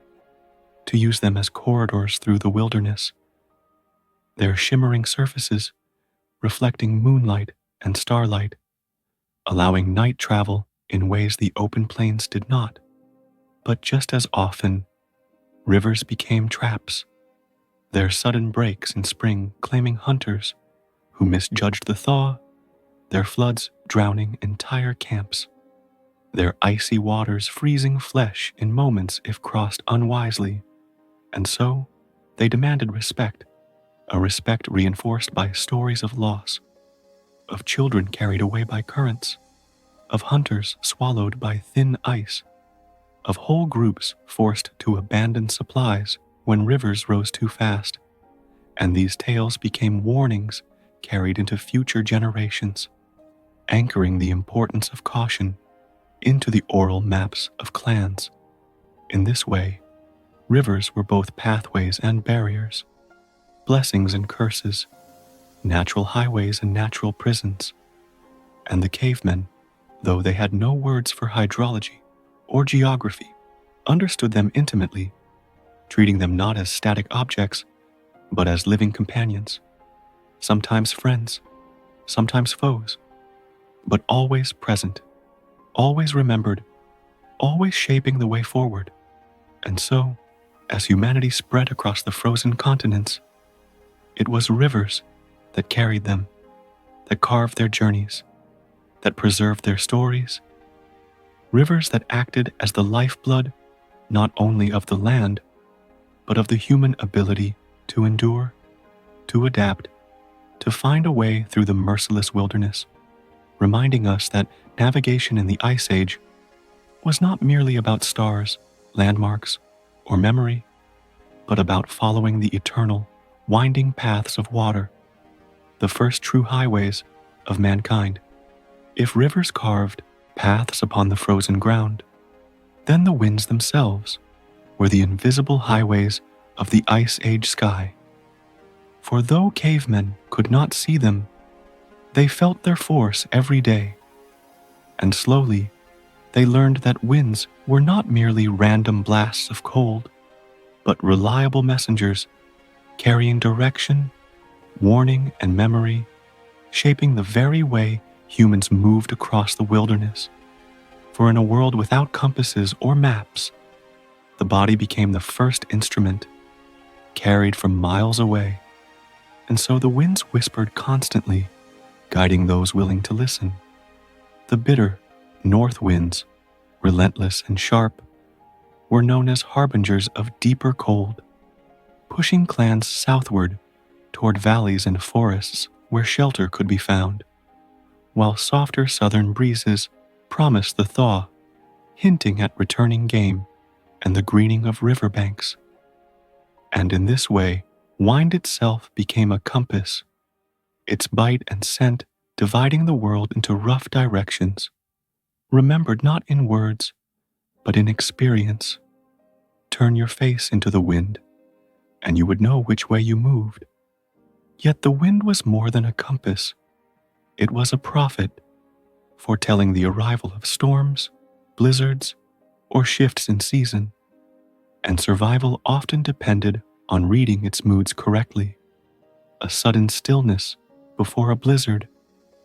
to use them as corridors through the wilderness, their shimmering surfaces reflecting moonlight and starlight, allowing night travel in ways the open plains did not. But just as often, rivers became traps, their sudden breaks in spring claiming hunters who misjudged the thaw, their floods drowning entire camps, their icy waters freezing flesh in moments if crossed unwisely. And so, they demanded respect, a respect reinforced by stories of loss, of children carried away by currents, of hunters swallowed by thin ice, of whole groups forced to abandon supplies when rivers rose too fast. And these tales became warnings carried into future generations, anchoring the importance of caution into the oral maps of clans. In this way, rivers were both pathways and barriers, blessings and curses, natural highways and natural prisons. And the cavemen, though they had no words for hydrology or geography, understood them intimately, treating them not as static objects, but as living companions, sometimes friends, sometimes foes, but always present, always remembered, always shaping the way forward. And so, as humanity spread across the frozen continents, it was rivers that carried them, that carved their journeys, that preserved their stories, rivers that acted as the lifeblood not only of the land, but of the human ability to endure, to adapt, to find a way through the merciless wilderness, reminding us that navigation in the Ice Age was not merely about stars, landmarks, or memory, but about following the eternal, winding paths of water, the first true highways of mankind. If rivers carved paths upon the frozen ground, then the winds themselves were the invisible highways of the Ice Age sky. For though cavemen could not see them, they felt their force every day, and slowly they learned that winds were not merely random blasts of cold, but reliable messengers carrying direction, warning, and memory, shaping the very way humans moved across the wilderness. For in a world without compasses or maps, the body became the first instrument, carried from miles away, and so the winds whispered constantly, guiding those willing to listen. The bitter north winds, relentless and sharp, were known as harbingers of deeper cold, pushing clans southward toward valleys and forests where shelter could be found, while softer southern breezes promised the thaw, hinting at returning game and the greening of riverbanks. And in this way, wind itself became a compass, its bite and scent dividing the world into rough directions, remembered not in words, but in experience. Turn your face into the wind, and you would know which way you moved. Yet the wind was more than a compass. It was a prophet, foretelling the arrival of storms, blizzards, or shifts in season, and survival often depended on reading its moods correctly. A sudden stillness before a blizzard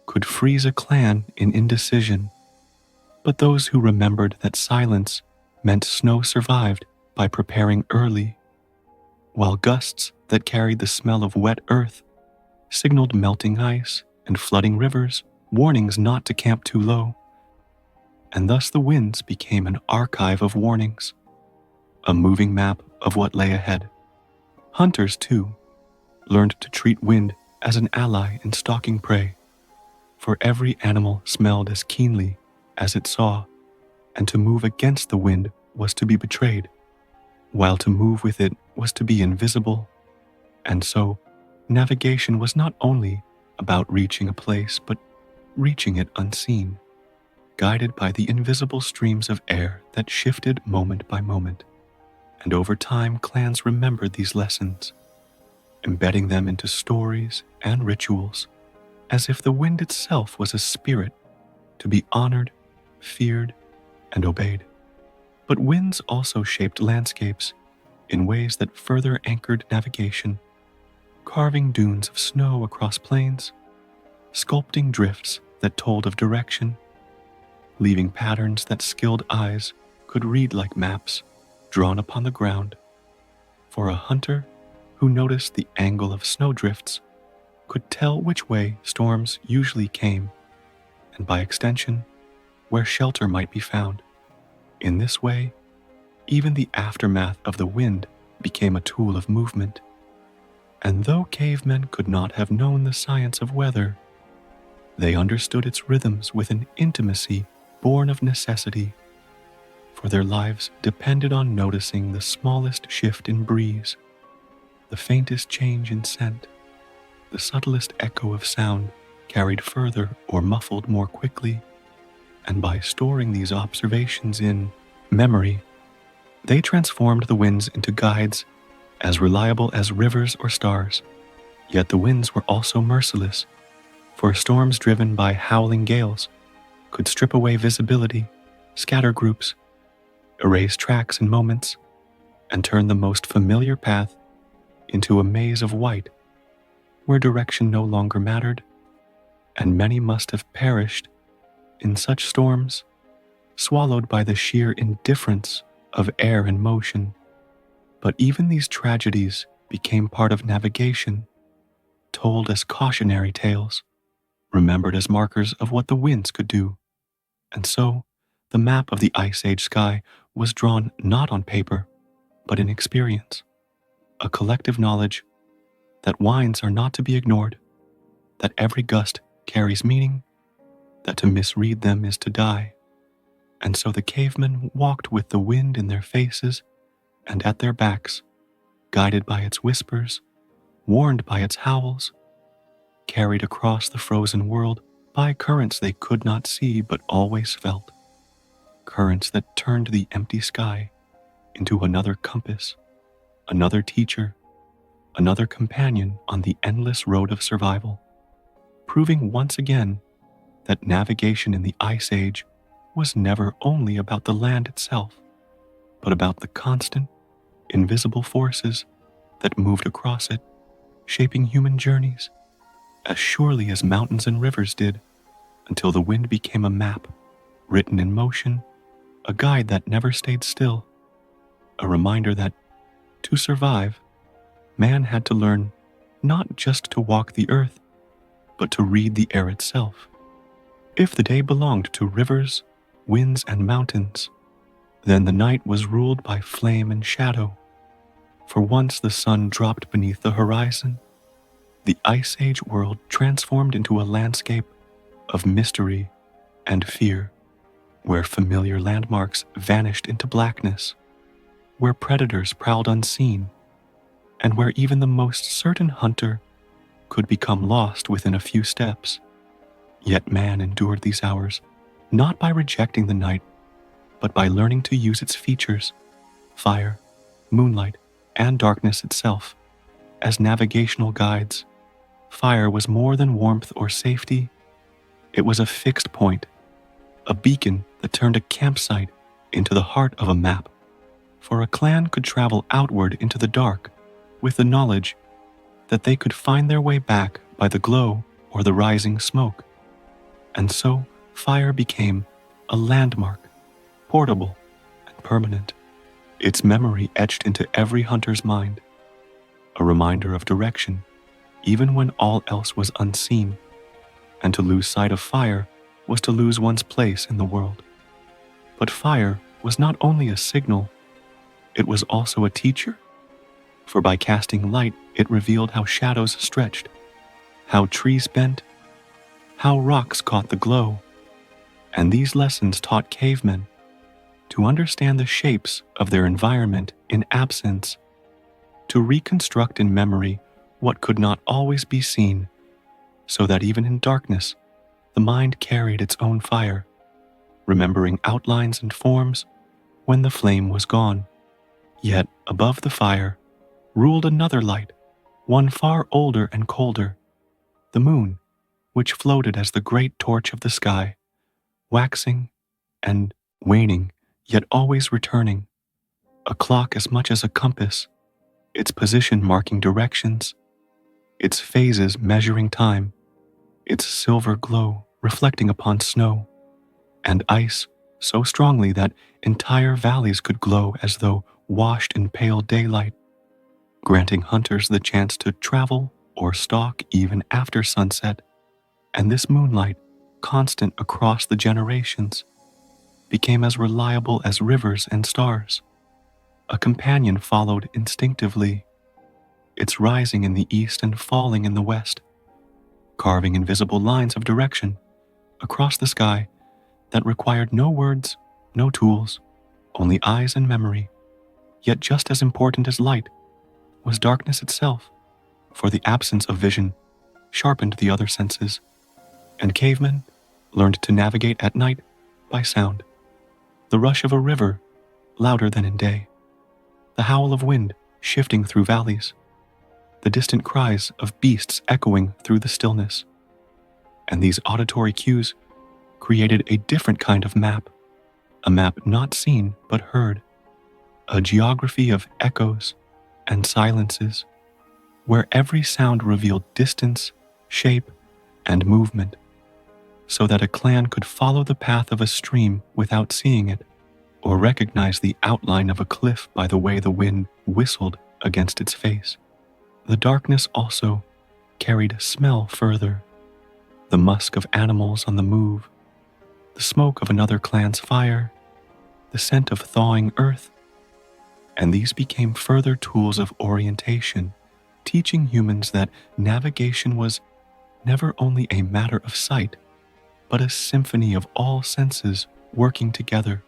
could freeze a clan in indecision, but those who remembered that silence meant snow survived by preparing early, while gusts that carried the smell of wet earth signaled melting ice and flooding rivers, warnings not to camp too low. And thus the winds became an archive of warnings, a moving map of what lay ahead. Hunters, too, learned to treat wind as an ally in stalking prey, for every animal smelled as keenly as it saw, and to move against the wind was to be betrayed. while to move with it was to be invisible. And so, navigation was not only about reaching a place, but reaching it unseen, guided by the invisible streams of air that shifted moment by moment. And over time, clans remembered these lessons, embedding them into stories and rituals, as if the wind itself was a spirit to be honored, feared, and obeyed. But winds also shaped landscapes in ways that further anchored navigation, carving dunes of snow across plains, sculpting drifts that told of direction, leaving patterns that skilled eyes could read like maps drawn upon the ground. For a hunter who noticed the angle of snowdrifts could tell which way storms usually came, and by extension, where shelter might be found. In this way, even the aftermath of the wind became a tool of movement. And though cavemen could not have known the science of weather, they understood its rhythms with an intimacy born of necessity, for their lives depended on noticing the smallest shift in breeze, the faintest change in scent, the subtlest echo of sound carried further or muffled more quickly, and by storing these observations in memory, they transformed the winds into guides as reliable as rivers or stars. Yet the winds were also merciless, for storms driven by howling gales could strip away visibility, scatter groups, erase tracks and moments, and turn the most familiar path into a maze of white, where direction no longer mattered, and many must have perished in such storms, swallowed by the sheer indifference of air and motion. But even these tragedies became part of navigation, told as cautionary tales, remembered as markers of what the winds could do. And so, the map of the Ice Age sky was drawn not on paper, but in experience, a collective knowledge that winds are not to be ignored, that every gust carries meaning, that to misread them is to die. And so the cavemen walked with the wind in their faces and at their backs, guided by its whispers, warned by its howls, carried across the frozen world by currents they could not see but always felt, currents that turned the empty sky into another compass, another teacher, another companion on the endless road of survival, proving once again that navigation in the Ice Age was never only about the land itself, but about the constant, invisible forces that moved across it, shaping human journeys as surely as mountains and rivers did, until the wind became a map, written in motion, a guide that never stayed still, a reminder that, to survive, man had to learn not just to walk the earth, but to read the air itself. If the day belonged to rivers, winds, and mountains, then the night was ruled by flame and shadow. For once the sun dropped beneath the horizon, the Ice Age world transformed into a landscape of mystery and fear, where familiar landmarks vanished into blackness, where predators prowled unseen, and where even the most certain hunter could become lost within a few steps. Yet man endured these hours, not by rejecting the night, but by learning to use its features, fire, moonlight, and darkness itself, as navigational guides. Fire was more than warmth or safety. It was a fixed point, a beacon that turned a campsite into the heart of a map. For a clan could travel outward into the dark with the knowledge that they could find their way back by the glow or the rising smoke. And so fire became a landmark, portable and permanent, its memory etched into every hunter's mind, a reminder of direction, even when all else was unseen, and to lose sight of fire was to lose one's place in the world. But fire was not only a signal, it was also a teacher, for by casting light it revealed how shadows stretched, how trees bent, how rocks caught the glow, and these lessons taught cavemen to understand the shapes of their environment in absence, to reconstruct in memory what could not always be seen, so that even in darkness, the mind carried its own fire, remembering outlines and forms when the flame was gone. Yet above the fire ruled another light, one far older and colder, the moon, which floated as the great torch of the sky, waxing and waning, yet always returning, a clock as much as a compass, its position marking directions, its phases measuring time, its silver glow reflecting upon snow and ice so strongly that entire valleys could glow as though washed in pale daylight, granting hunters the chance to travel or stalk even after sunset. And this moonlight, constant across the generations, became as reliable as rivers and stars. A companion followed instinctively, its rising in the east and falling in the west, carving invisible lines of direction across the sky that required no words, no tools, only eyes and memory. Yet just as important as light was darkness itself, for the absence of vision sharpened the other senses, and cavemen learned to navigate at night by sound. The rush of a river, louder than in day, the howl of wind shifting through valleys, the distant cries of beasts echoing through the stillness. And these auditory cues created a different kind of map, a map not seen but heard, a geography of echoes and silences, where every sound revealed distance, shape, and movement, so that a clan could follow the path of a stream without seeing it, or recognize the outline of a cliff by the way the wind whistled against its face. The darkness also carried smell further, the musk of animals on the move, the smoke of another clan's fire, the scent of thawing earth, and these became further tools of orientation, teaching humans that navigation was never only a matter of sight, but a symphony of all senses working together,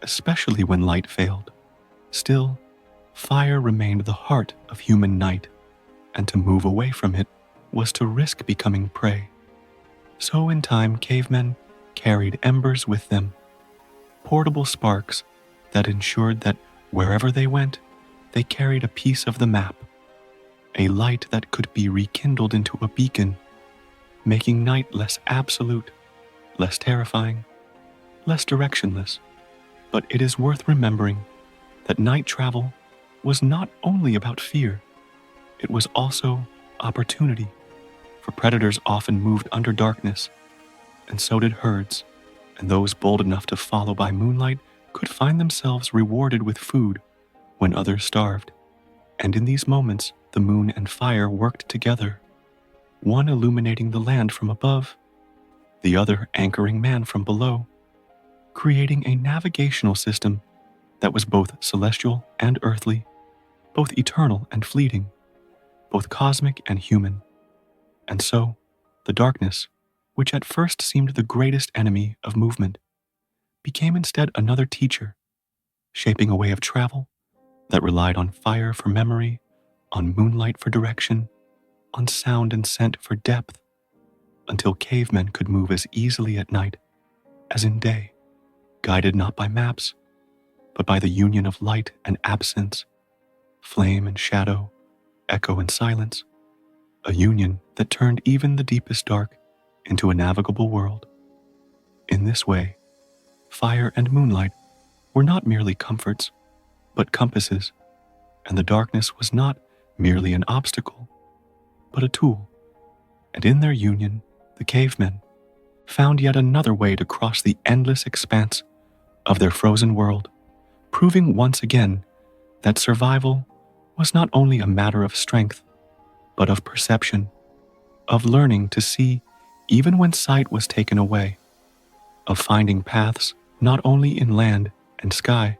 especially when light failed. Still, fire remained the heart of human night, and to move away from it was to risk becoming prey. So in time, cavemen carried embers with them, portable sparks that ensured that wherever they went, they carried a piece of the map, a light that could be rekindled into a beacon, making night less absolute, less terrifying, less directionless. But it is worth remembering that night travel was not only about fear, it was also opportunity, for predators often moved under darkness, and so did herds, and those bold enough to follow by moonlight could find themselves rewarded with food when others starved. And in these moments, the moon and fire worked together, one illuminating the land from above, the other anchoring man from below, creating a navigational system that was both celestial and earthly, both eternal and fleeting, both cosmic and human. And so, the darkness, which at first seemed the greatest enemy of movement, became instead another teacher, shaping a way of travel that relied on fire for memory, on moonlight for direction, on sound and scent for depth, until cavemen could move as easily at night as in day, guided not by maps, but by the union of light and absence, flame and shadow, echo and silence, a union that turned even the deepest dark into a navigable world. In this way, fire and moonlight were not merely comforts, but compasses, and the darkness was not merely an obstacle, but a tool. And in their union, the cavemen found yet another way to cross the endless expanse of their frozen world, proving once again that survival was not only a matter of strength, but of perception, of learning to see even when sight was taken away, of finding paths not only in land and sky,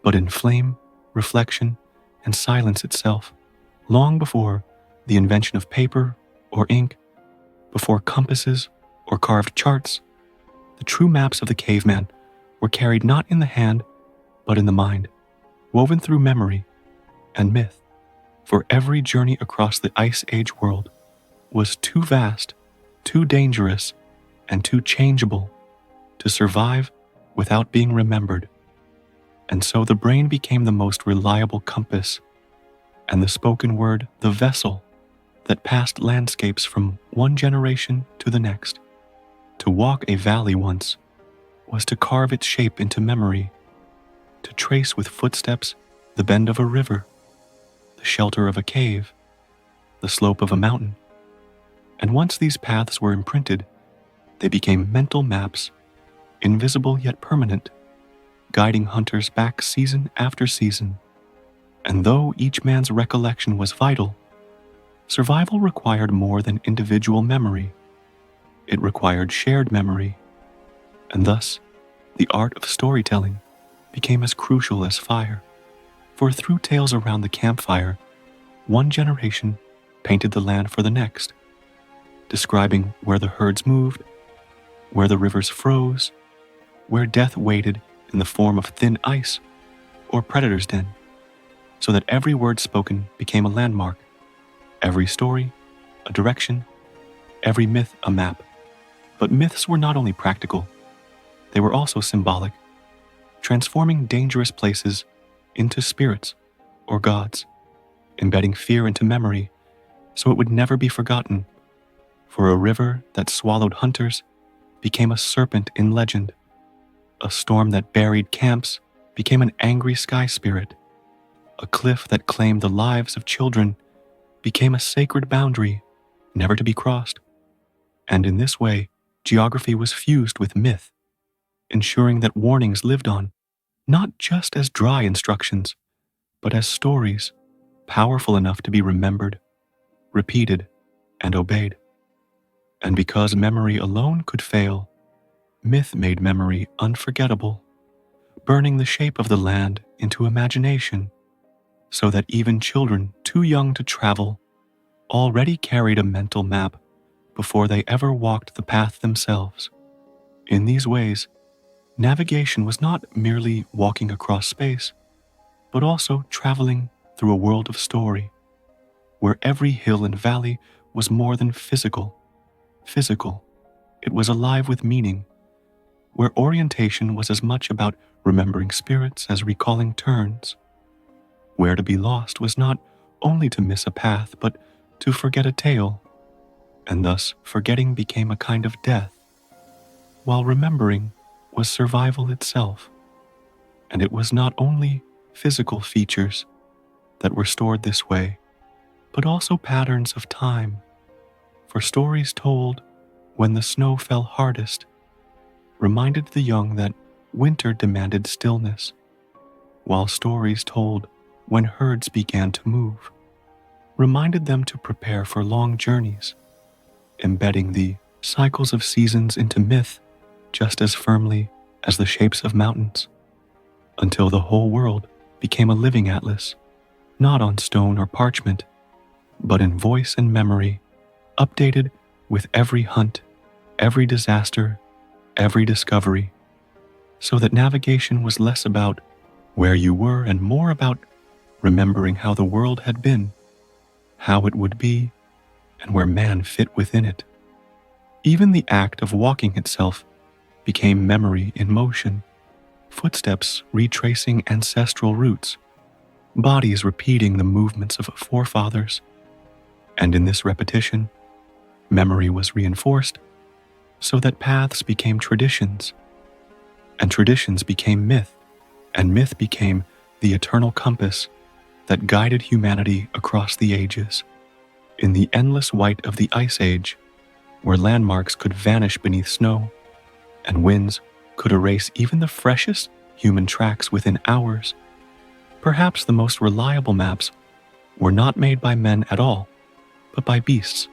but in flame, reflection, and silence itself, long before the invention of paper or ink, before compasses or carved charts. The true maps of the caveman were carried not in the hand, but in the mind, woven through memory and myth, for every journey across the Ice Age world was too vast, too dangerous, and too changeable to survive without being remembered. And so the brain became the most reliable compass, and the spoken word the vessel that passed landscapes from one generation to the next. To walk a valley once was to carve its shape into memory, to trace with footsteps the bend of a river, the shelter of a cave, the slope of a mountain. And once these paths were imprinted, they became mental maps, invisible yet permanent, guiding hunters back season after season. And though each man's recollection was vital, survival required more than individual memory. It required shared memory, and thus the art of storytelling became as crucial as fire. For through tales around the campfire, one generation painted the land for the next, describing where the herds moved, where the rivers froze, where death waited in the form of thin ice or predator's den, so that every word spoken became a landmark, every story a direction, every myth a map. But myths were not only practical, they were also symbolic, transforming dangerous places into spirits or gods, embedding fear into memory so it would never be forgotten. For a river that swallowed hunters became a serpent in legend. A storm that buried camps became an angry sky spirit. A cliff that claimed the lives of children became a sacred boundary, never to be crossed. And in this way, geography was fused with myth, ensuring that warnings lived on, not just as dry instructions, but as stories, powerful enough to be remembered, repeated, and obeyed. And because memory alone could fail, myth made memory unforgettable, burning the shape of the land into imagination, so that even children too young to travel already carried a mental map before they ever walked the path themselves. In these ways, navigation was not merely walking across space, but also traveling through a world of story, where every hill and valley was more than physical. It was alive with meaning, where orientation was as much about remembering spirits as recalling turns, where to be lost was not only to miss a path, but to forget a tale, and thus forgetting became a kind of death, while remembering was survival itself. And it was not only physical features that were stored this way, but also patterns of time, for stories told when the snow fell hardest reminded the young that winter demanded stillness, while stories told when herds began to move reminded them to prepare for long journeys, embedding the cycles of seasons into myth just as firmly as the shapes of mountains, until the whole world became a living atlas, not on stone or parchment, but in voice and memory, updated with every hunt, every disaster, every discovery, so that navigation was less about where you were and more about remembering how the world had been, how it would be, and where man fit within it. Even the act of walking itself became memory in motion, footsteps retracing ancestral roots, bodies repeating the movements of forefathers. And in this repetition, memory was reinforced so that paths became traditions, and traditions became myth, and myth became the eternal compass that guided humanity across the ages. In the endless white of the Ice Age, where landmarks could vanish beneath snow, and winds could erase even the freshest human tracks within hours, perhaps the most reliable maps were not made by men at all, but by beasts,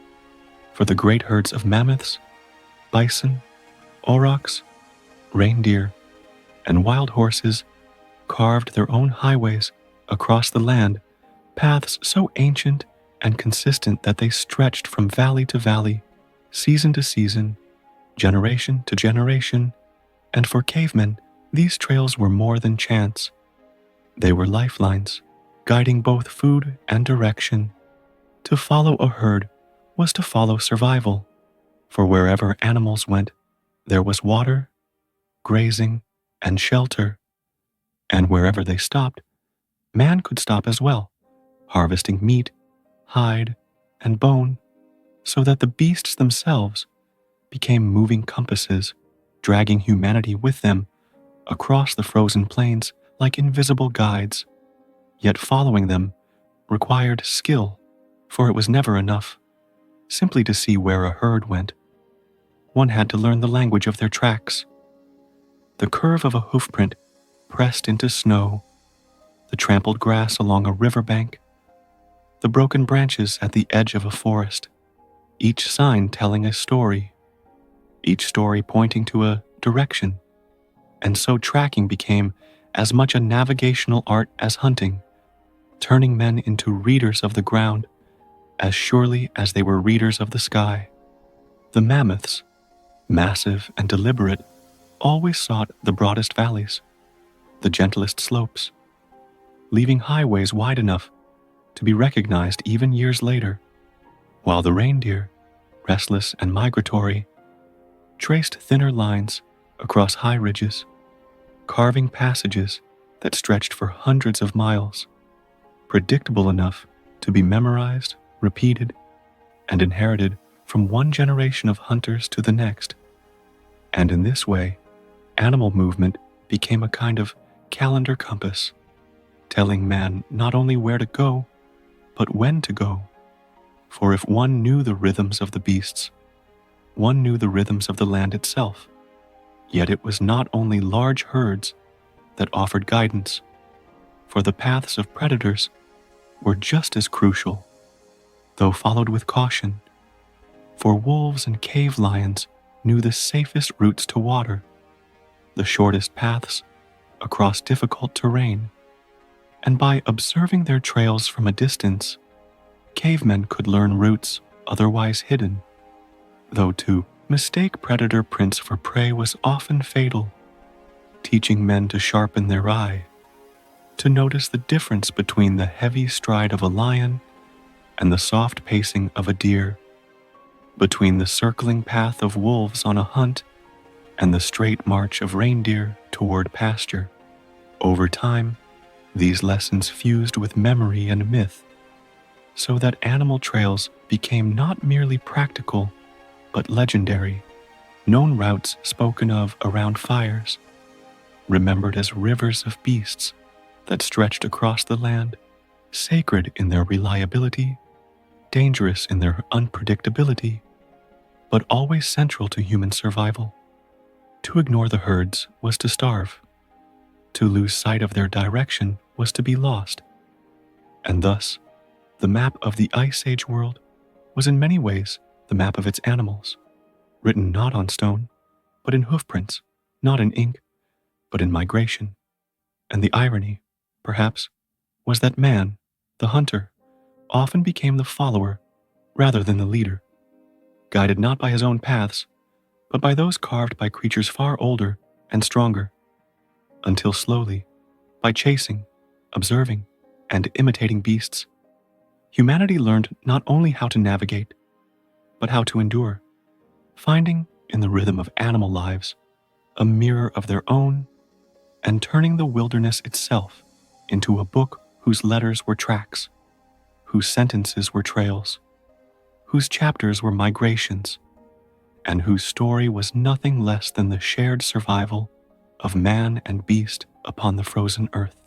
for the great herds of mammoths, bison, aurochs, reindeer, and wild horses carved their own highways across the land, paths so ancient and consistent that they stretched from valley to valley, season to season, generation to generation. And for cavemen, these trails were more than chance. They were lifelines, guiding both food and direction. To follow a herd was to follow survival, for wherever animals went, there was water, grazing, and shelter, and wherever they stopped, man could stop as well, harvesting meat, hide, and bone, so that the beasts themselves became moving compasses, dragging humanity with them across the frozen plains like invisible guides. Yet following them required skill, for it was never enough simply to see where a herd went. One had to learn the language of their tracks. The curve of a hoofprint pressed into snow, the trampled grass along a riverbank, the broken branches at the edge of a forest, each sign telling a story, each story pointing to a direction. And so tracking became as much a navigational art as hunting, turning men into readers of the ground as surely as they were readers of the sky. The mammoths, massive and deliberate, always sought the broadest valleys, the gentlest slopes, leaving highways wide enough to be recognized even years later, while the reindeer, restless and migratory, traced thinner lines across high ridges, carving passages that stretched for hundreds of miles, predictable enough to be memorized, repeated, and inherited from one generation of hunters to the next. And in this way, animal movement became a kind of calendar compass, telling man not only where to go, but when to go. For if one knew the rhythms of the beasts, one knew the rhythms of the land itself. Yet it was not only large herds that offered guidance, for the paths of predators were just as crucial, though followed with caution, for wolves and cave lions knew the safest routes to water, the shortest paths across difficult terrain, and by observing their trails from a distance, cavemen could learn routes otherwise hidden, though to mistake predator prints for prey was often fatal, teaching men to sharpen their eye, to notice the difference between the heavy stride of a lion and the soft pacing of a deer, between the circling path of wolves on a hunt and the straight march of reindeer toward pasture. Over time, these lessons fused with memory and myth, so that animal trails became not merely practical, but legendary, known routes spoken of around fires, remembered as rivers of beasts that stretched across the land, sacred in their reliability, dangerous in their unpredictability, but always central to human survival. To ignore the herds was to starve. To lose sight of their direction was to be lost. And thus, the map of the Ice Age world was in many ways the map of its animals, written not on stone, but in hoofprints, not in ink, but in migration. And the irony, perhaps, was that man, the hunter, often became the follower rather than the leader, guided not by his own paths, but by those carved by creatures far older and stronger, until slowly, by chasing, observing, and imitating beasts, humanity learned not only how to navigate, but how to endure, finding in the rhythm of animal lives a mirror of their own, and turning the wilderness itself into a book whose letters were tracks, whose sentences were trails, whose chapters were migrations, and whose story was nothing less than the shared survival of man and beast upon the frozen earth.